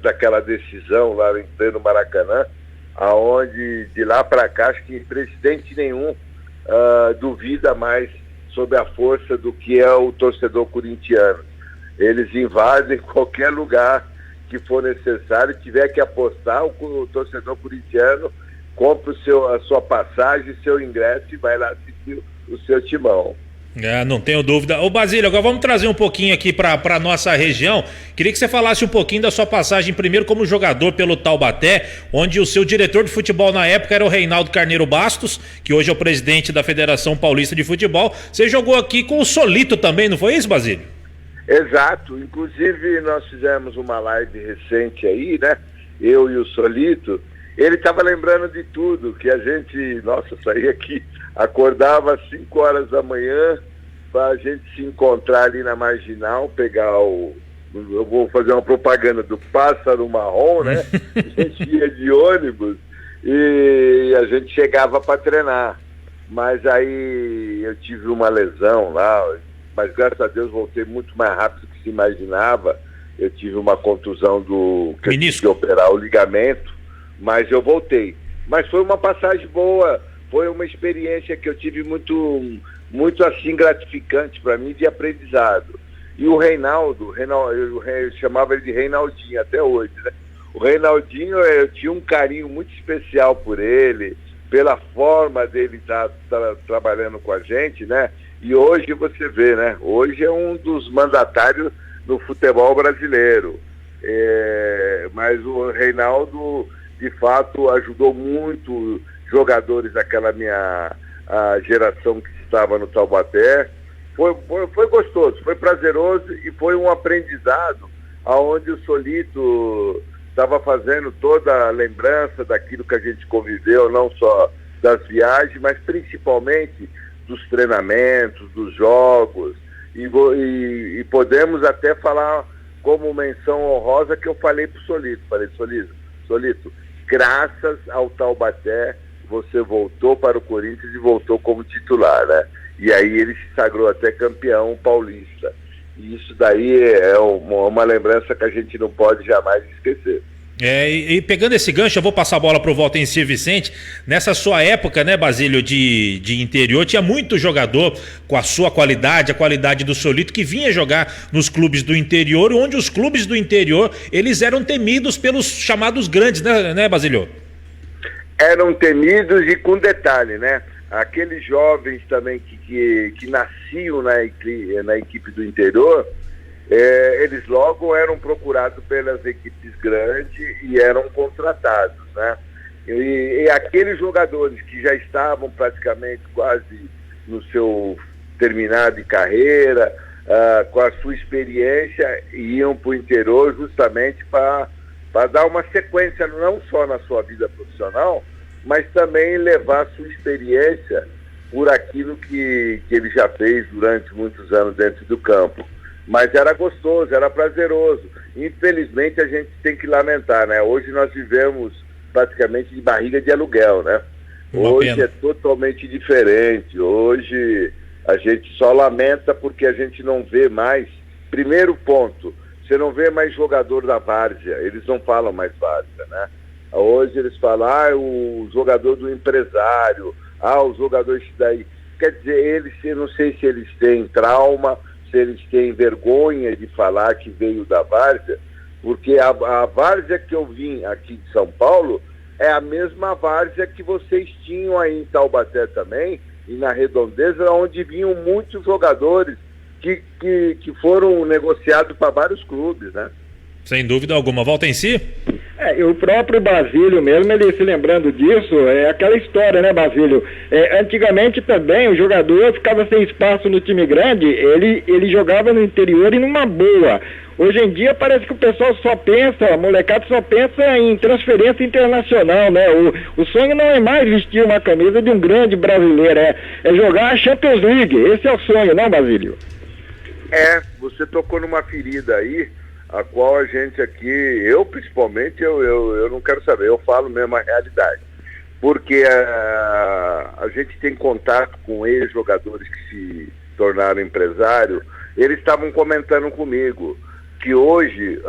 daquela decisão lá em pleno Maracanã, aonde de lá para cá acho que presidente nenhum duvida mais sobre a força do que é o torcedor corintiano. Eles invadem qualquer lugar que for necessário, tiver que apostar, o torcedor corintiano compra a sua passagem, seu ingresso e vai lá assistir o seu timão. Não tenho dúvida. Ô Basílio, agora vamos trazer um pouquinho aqui para nossa região. Queria que você falasse um pouquinho da sua passagem, primeiro como jogador pelo Taubaté, onde o seu diretor de futebol na época era o Reinaldo Carneiro Bastos, que hoje é o presidente da Federação Paulista de Futebol. Você jogou aqui com o Solito também, não foi isso, Basílio? Exato. Inclusive nós fizemos uma live recente aí, né? Eu e o Solito. Ele estava lembrando de tudo, que a gente, saía aqui, acordava às 5 horas da manhã para a gente se encontrar ali na Marginal, pegar eu vou fazer uma propaganda do Pássaro Marrom, né? A gente ia de ônibus e a gente chegava para treinar. Mas aí eu tive uma lesão lá, mas graças a Deus voltei muito mais rápido do que se imaginava. Eu tive uma contusão que eu tive que operar o ligamento. Mas eu voltei. Mas foi uma passagem boa, foi uma experiência que eu tive muito assim gratificante para mim, de aprendizado. E o Reinaldo, eu chamava ele de Reinaldinho até hoje, né? O Reinaldinho, eu tinha um carinho muito especial por ele, pela forma dele estar trabalhando com a gente, né? E hoje você vê, né? Hoje é um dos mandatários do futebol brasileiro. Mas o Reinaldo, de fato, ajudou muito jogadores daquela minha geração que estava no Taubaté. Foi gostoso, foi prazeroso e foi um aprendizado aonde o Solito estava fazendo toda a lembrança daquilo que a gente conviveu, não só das viagens, mas principalmente dos treinamentos, dos jogos. E podemos até falar como menção honrosa que eu falei para o Solito. Falei, Solito, graças ao Taubaté, você voltou para o Corinthians e voltou como titular, né? E aí ele se sagrou até campeão paulista. E isso daí é uma lembrança que a gente não pode jamais esquecer. E pegando esse gancho, eu vou passar a bola para o Valtencir Vicente. Nessa sua época, né, Basílio, de interior, tinha muito jogador com a sua qualidade, a qualidade do Solito, que vinha jogar nos clubes do interior, onde os clubes do interior, eles eram temidos pelos chamados grandes, né, Basílio? Eram temidos e com detalhe, né? Aqueles jovens também que nasciam na equipe do interior, eles logo eram procurados pelas equipes grandes e eram contratados, né? E aqueles jogadores que já estavam praticamente quase no seu terminado de carreira, com a sua experiência, iam para o interior justamente para dar uma sequência não só na sua vida profissional, mas também levar a sua experiência por aquilo que ele já fez durante muitos anos dentro do campo. Mas era gostoso, era prazeroso. Infelizmente a gente tem que lamentar, né? Hoje nós vivemos praticamente de barriga de aluguel, né? Hoje é totalmente diferente. Hoje a gente só lamenta porque a gente não vê mais. Primeiro ponto, você não vê mais jogador da várzea, eles não falam mais várzea, né? Hoje eles falam, o jogador do empresário, os jogadores daí. Quer dizer, eu não sei se eles têm trauma, se eles têm vergonha de falar que veio da várzea, porque a várzea que eu vim aqui de São Paulo é a mesma várzea que vocês tinham aí em Taubaté também, e na Redondeza, onde vinham muitos jogadores que foram negociados para vários clubes, né? Sem dúvida alguma. Volta em si? O próprio Basílio mesmo, ele se lembrando disso, é aquela história, né, Basílio? Antigamente também o jogador ficava sem espaço no time grande, ele jogava no interior e numa boa. Hoje em dia parece que o pessoal a molecada só pensa em transferência internacional, né? O sonho não é mais vestir uma camisa de um grande brasileiro, é jogar a Champions League. Esse é o sonho, não, Basílio? Você tocou numa ferida aí, a qual a gente aqui, eu principalmente, eu não quero saber, eu falo mesmo a realidade. Porque a gente tem contato com ex-jogadores que se tornaram empresário, eles estavam comentando comigo que hoje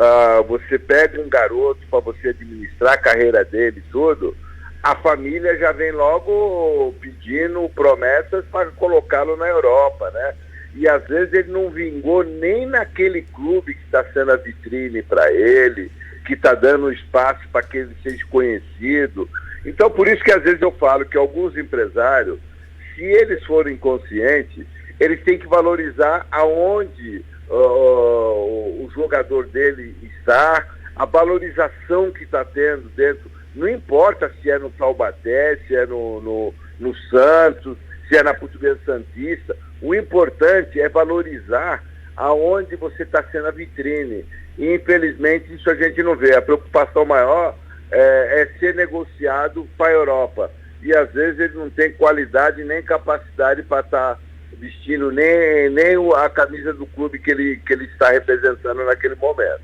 você pega um garoto para você administrar a carreira dele e tudo, a família já vem logo pedindo promessas para colocá-lo na Europa, né? E às vezes ele não vingou nem naquele clube que está sendo a vitrine para ele. está dando espaço para que ele seja conhecido. Então, por isso que às vezes eu falo que alguns empresários, se eles forem conscientes, eles têm que valorizar aonde o jogador dele está, a valorização que está tendo dentro. Não importa se é no Taubaté, se é no Santos, se é na Portuguesa Santista. O importante é valorizar aonde você está sendo a vitrine. E, infelizmente, isso a gente não vê. A preocupação maior é ser negociado para a Europa. E, às vezes, ele não tem qualidade nem capacidade para estar vestindo nem a camisa do clube que ele está representando naquele momento.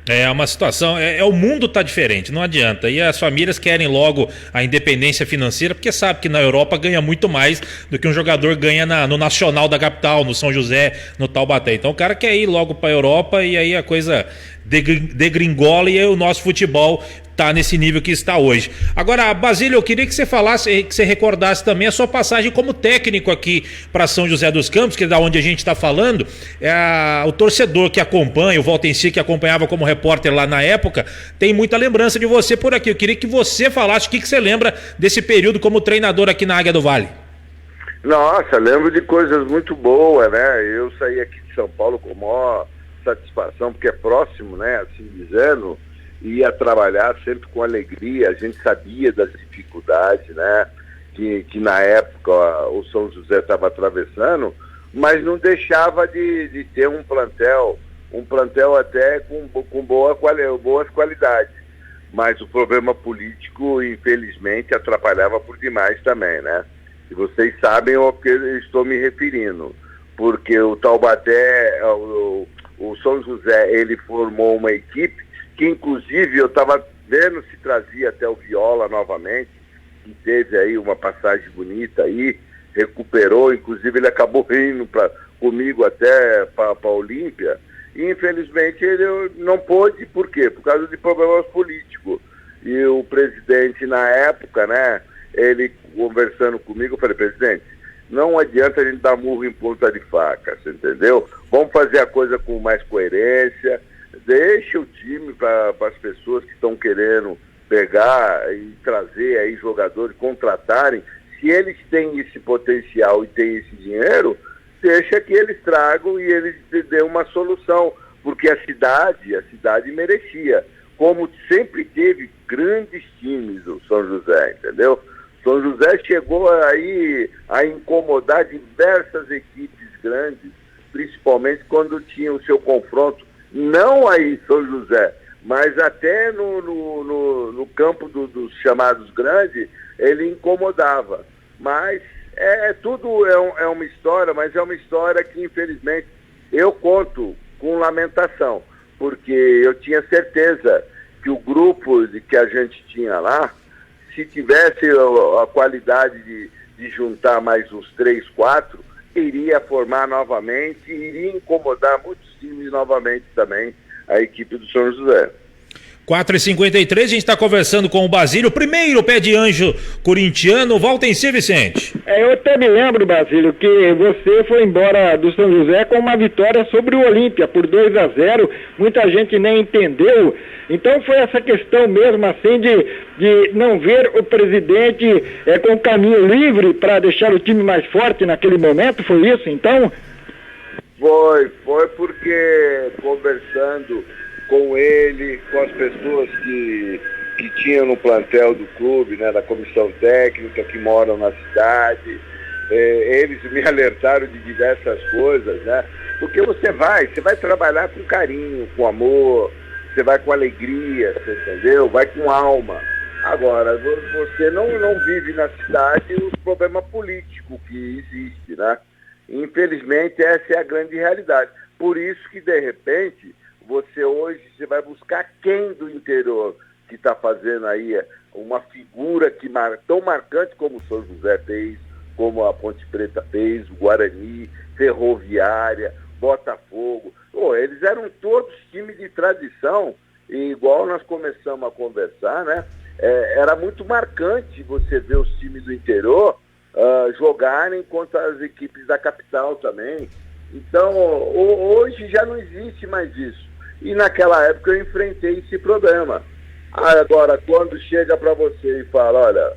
É uma situação, o mundo tá diferente, não adianta. E as famílias querem logo a independência financeira, porque sabe que na Europa ganha muito mais do que um jogador ganha no Nacional da capital, no São José, no Taubaté. Então o cara quer ir logo para a Europa e aí a coisa degringola e o nosso futebol tá nesse nível que está hoje. Agora, Basílio, eu queria que você falasse, que você recordasse também a sua passagem como técnico aqui para São José dos Campos, que é da onde a gente está falando. O torcedor que acompanha, o Valtenci, que acompanhava como repórter lá na época, tem muita lembrança de você por aqui. Eu queria que você falasse o que você lembra desse período como treinador aqui na Águia do Vale. Nossa, lembro de coisas muito boas, né? Eu saí aqui de São Paulo com a maior satisfação, porque é próximo, né? Assim dizendo, ia trabalhar sempre com alegria. A gente sabia das dificuldades, né? Que na época o São José estava atravessando, mas não deixava de ter um plantel até com boas qualidades. Mas o problema político, infelizmente, atrapalhava por demais também, né? E vocês sabem ao que eu estou me referindo, porque o Taubaté, o São José, ele formou uma equipe que, inclusive, eu estava vendo se trazia até o Viola novamente, que teve aí uma passagem bonita aí, recuperou, inclusive ele acabou indo comigo até para a Olímpia, e infelizmente ele não pôde. Por quê? Por causa de problemas políticos. E o presidente na época, né, ele conversando comigo, eu falei: presidente, não adianta a gente dar murro em ponta de faca, você entendeu? Vamos fazer a coisa com mais coerência, deixa o time para as pessoas que estão querendo pegar e trazer aí jogadores, contratarem. Se eles têm esse potencial e têm esse dinheiro, deixa que eles tragam e eles dêem uma solução, porque a cidade merecia, como sempre teve grandes times do São José, entendeu? São José chegou aí a incomodar diversas equipes grandes, principalmente quando tinha o seu confronto, não aí em São José, mas até no campo dos chamados grandes, ele incomodava. Mas tudo é uma história, mas é uma história que, infelizmente, eu conto com lamentação, porque eu tinha certeza que o grupo que a gente tinha lá, se tivesse a qualidade de juntar mais uns 3, 4, iria formar novamente e iria incomodar muitos times novamente também, a equipe do São José. 4h53, a gente está conversando com o Basílio, primeiro pé de anjo corintiano, Valtenci, Vicente. Eu até me lembro, Basílio, que você foi embora do São José com uma vitória sobre o Olímpia, por 2-0, muita gente nem entendeu. Então foi essa questão mesmo assim de não ver o presidente com o caminho livre para deixar o time mais forte naquele momento, foi isso então? Foi porque conversando com ele, com as pessoas que tinham no plantel do clube, né, da comissão técnica, que moram na cidade, eles me alertaram de diversas coisas, né? Porque você vai trabalhar com carinho, com amor, você vai com alegria, você entendeu? Vai com alma. Agora, você não vive na cidade o problema político que existe, né? Infelizmente, essa é a grande realidade. Por isso que, de repente, você vai buscar quem do interior que está fazendo aí uma figura tão marcante como o São José fez, como a Ponte Preta fez, o Guarani, Ferroviária, Botafogo. Eles eram todos times de tradição, e igual nós começamos a conversar, né? Era muito marcante você ver os times do interior jogarem contra as equipes da capital também. Então, hoje já não existe mais isso. E naquela época eu enfrentei esse problema. Agora, quando chega para você e fala, olha,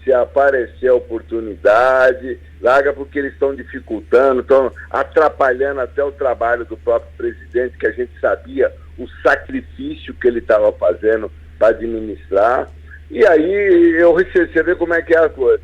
se aparecer a oportunidade, larga porque eles estão dificultando, estão atrapalhando até o trabalho do próprio presidente, que a gente sabia o sacrifício que ele estava fazendo para administrar. E aí eu recebi, você vê como é que é a coisa.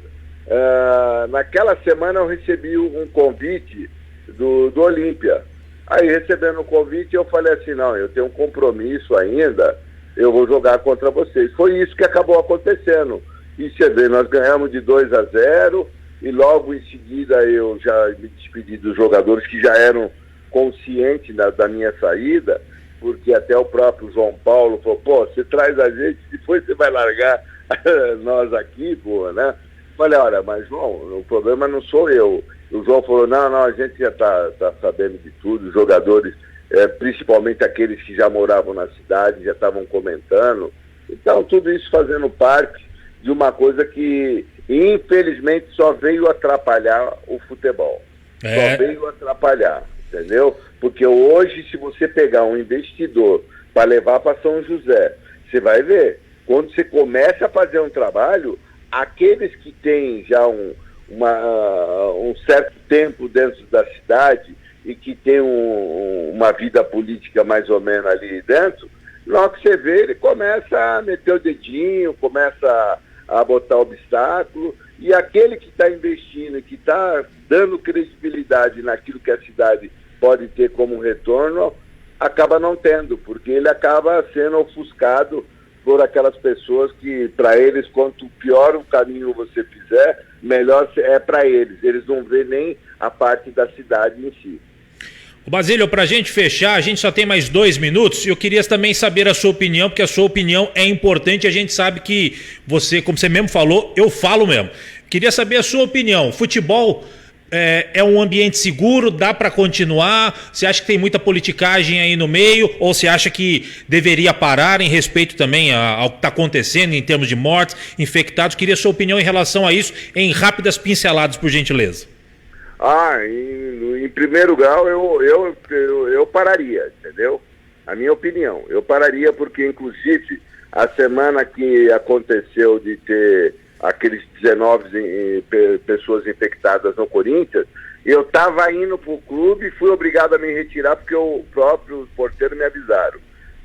Naquela semana eu recebi um convite do Olímpia. Aí recebendo o convite eu falei assim, não, eu tenho um compromisso ainda, eu vou jogar contra vocês. Foi isso que acabou acontecendo. E você vê, nós ganhamos de 2-0 e logo em seguida eu já me despedi dos jogadores que já eram conscientes da minha saída, porque até o próprio João Paulo falou, pô, você traz a gente, depois você vai largar nós aqui, pô, né? Falei, olha, mas João, o problema não sou eu. O João falou, não, a gente já tá sabendo de tudo, os jogadores, principalmente aqueles que já moravam na cidade, já estavam comentando. Então, tudo isso fazendo parte de uma coisa que, infelizmente, só veio atrapalhar o futebol. Só veio atrapalhar, entendeu? Porque hoje, se você pegar um investidor para levar para São José, você vai ver, quando você começa a fazer um trabalho, aqueles que têm já um certo tempo dentro da cidade e que tem uma vida política mais ou menos ali dentro, logo que você vê, ele começa a meter o dedinho, começa a botar obstáculo, e aquele que está investindo, que está dando credibilidade naquilo que a cidade pode ter como retorno, acaba não tendo, porque ele acaba sendo ofuscado por aquelas pessoas que, para eles, quanto pior o caminho você fizer, melhor é para eles. Eles não vêem nem a parte da cidade em si. Basílio, para a gente fechar, a gente só tem mais 2 minutos e eu queria também saber a sua opinião, porque a sua opinião é importante. A gente sabe que você, como você mesmo falou, eu falo mesmo. Queria saber a sua opinião. Futebol é um ambiente seguro? Dá para continuar? Você acha que tem muita politicagem aí no meio? Ou você acha que deveria parar em respeito também ao que está acontecendo em termos de mortes, infectados? Queria a sua opinião em relação a isso, em rápidas pinceladas, por gentileza. Em primeiro grau, eu pararia, entendeu? A minha opinião. Eu pararia porque, inclusive, a semana que aconteceu de ter aqueles 19 pessoas infectadas no Corinthians, eu estava indo para o clube e fui obrigado a me retirar porque o próprio porteiro me avisaram.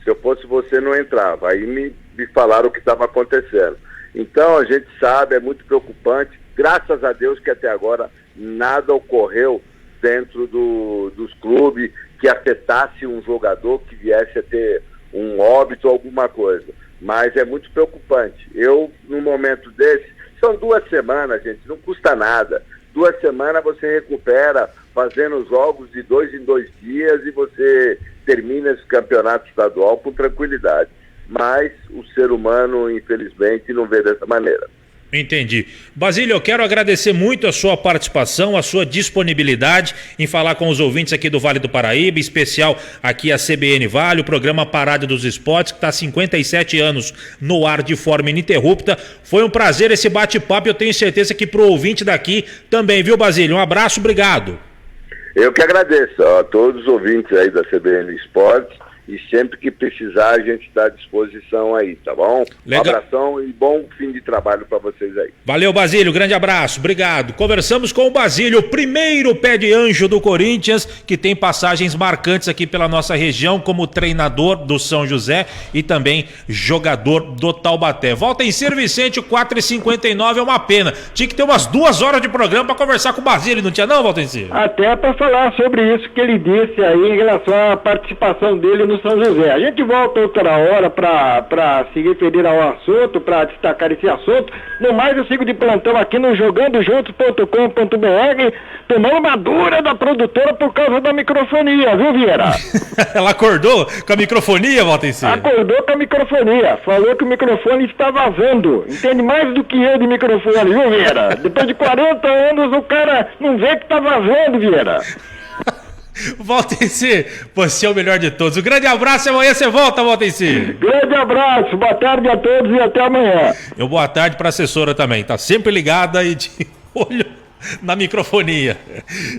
Se eu fosse você, não entrava. Aí me falaram o que estava acontecendo. Então, a gente sabe, é muito preocupante. Graças a Deus que até agora nada ocorreu dentro dos clubes que afetasse um jogador, que viesse a ter um óbito ou alguma coisa. Mas é muito preocupante. Eu, num momento desse, são 2 semanas, gente, não custa nada. 2 semanas você recupera fazendo jogos de 2 em 2 dias e você termina esse campeonato estadual com tranquilidade. Mas o ser humano, infelizmente, não vê dessa maneira. Entendi. Basílio, eu quero agradecer muito a sua participação, a sua disponibilidade em falar com os ouvintes aqui do Vale do Paraíba, em especial aqui a CBN Vale, o programa Parada dos Esportes, que está há 57 anos no ar de forma ininterrupta. Foi um prazer esse bate-papo, eu tenho certeza que para o ouvinte daqui também, viu, Basílio? Um abraço, obrigado. Eu que agradeço a todos os ouvintes aí da CBN Esportes. E sempre que precisar, a gente está à disposição aí, tá bom? Legal. Um abração e bom fim de trabalho para vocês aí. Valeu, Basílio, grande abraço, obrigado. Conversamos com o Basílio, o primeiro pé de anjo do Corinthians, que tem passagens marcantes aqui pela nossa região, como treinador do São José e também jogador do Taubaté. Volta em Sir Vicente, 4h59, é uma pena. Tinha que ter umas 2 horas de programa para conversar com o Basílio, não tinha não, Valtencir? Até para falar sobre isso que ele disse aí em relação à participação dele no São José. A gente volta outra hora para se referir ao assunto, para destacar esse assunto. No mais, eu sigo de plantão aqui no jogandojuntos.com.br, tomando uma dura da produtora por causa da microfonia, viu, Vieira? Ela acordou com a microfonia, Valtencir? Acordou com a microfonia. Falou que o microfone está vazando. Entende mais do que eu de microfone, viu, Vieira? Depois de 40 anos, o cara não vê que está vazando, Vieira. Valtencir, você é o melhor de todos. Um grande abraço e amanhã você volta, Valtencir. Grande abraço, boa tarde a todos e até amanhã. Boa tarde para a assessora também, tá sempre ligada e de olho na microfonia.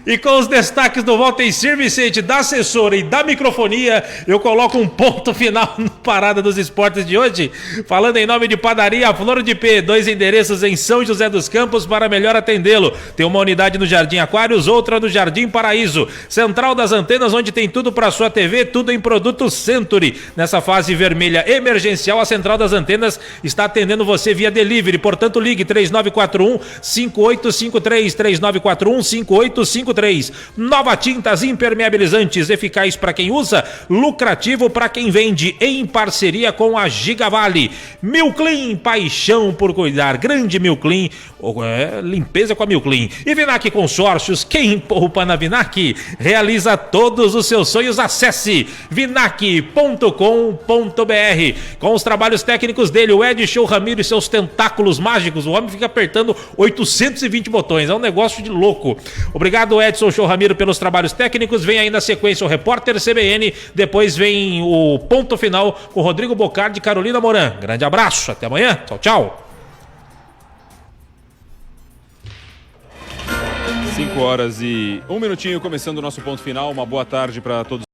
E com os destaques do Volta em Sir Vicente, da assessora e da microfonia, eu coloco um ponto final no Parada dos Esportes de hoje. Falando em nome de Padaria Flor de P, 2 endereços em São José dos Campos para melhor atendê-lo. Tem uma unidade no Jardim Aquários, outra no Jardim Paraíso. Central das Antenas, onde tem tudo para sua TV, tudo em produtos Century. Nessa fase vermelha emergencial, a Central das Antenas está atendendo você via delivery. Portanto, ligue 3941-5853. 3941-5853. Nova Tintas Impermeabilizantes, eficaz para quem usa, lucrativo para quem vende, em parceria com a Gigavale. Milclean, paixão por cuidar. Grande Milclean, limpeza com a Milclean. E Vinac Consórcios, quem poupa na Vinac realiza todos os seus sonhos. Acesse vinac.com.br. Com os trabalhos técnicos dele, o Edson Ramiro e seus tentáculos mágicos. O homem fica apertando 820 botões, é um negócio de louco. Obrigado, Edson Show Ramiro, pelos trabalhos técnicos. Vem aí na sequência o Repórter CBN, depois vem o Ponto Final com Rodrigo Bocardi e Carolina Moran. Grande abraço, até amanhã, tchau, tchau. 5 horas e 1 minutinho, começando o nosso Ponto Final. Uma boa tarde para todos.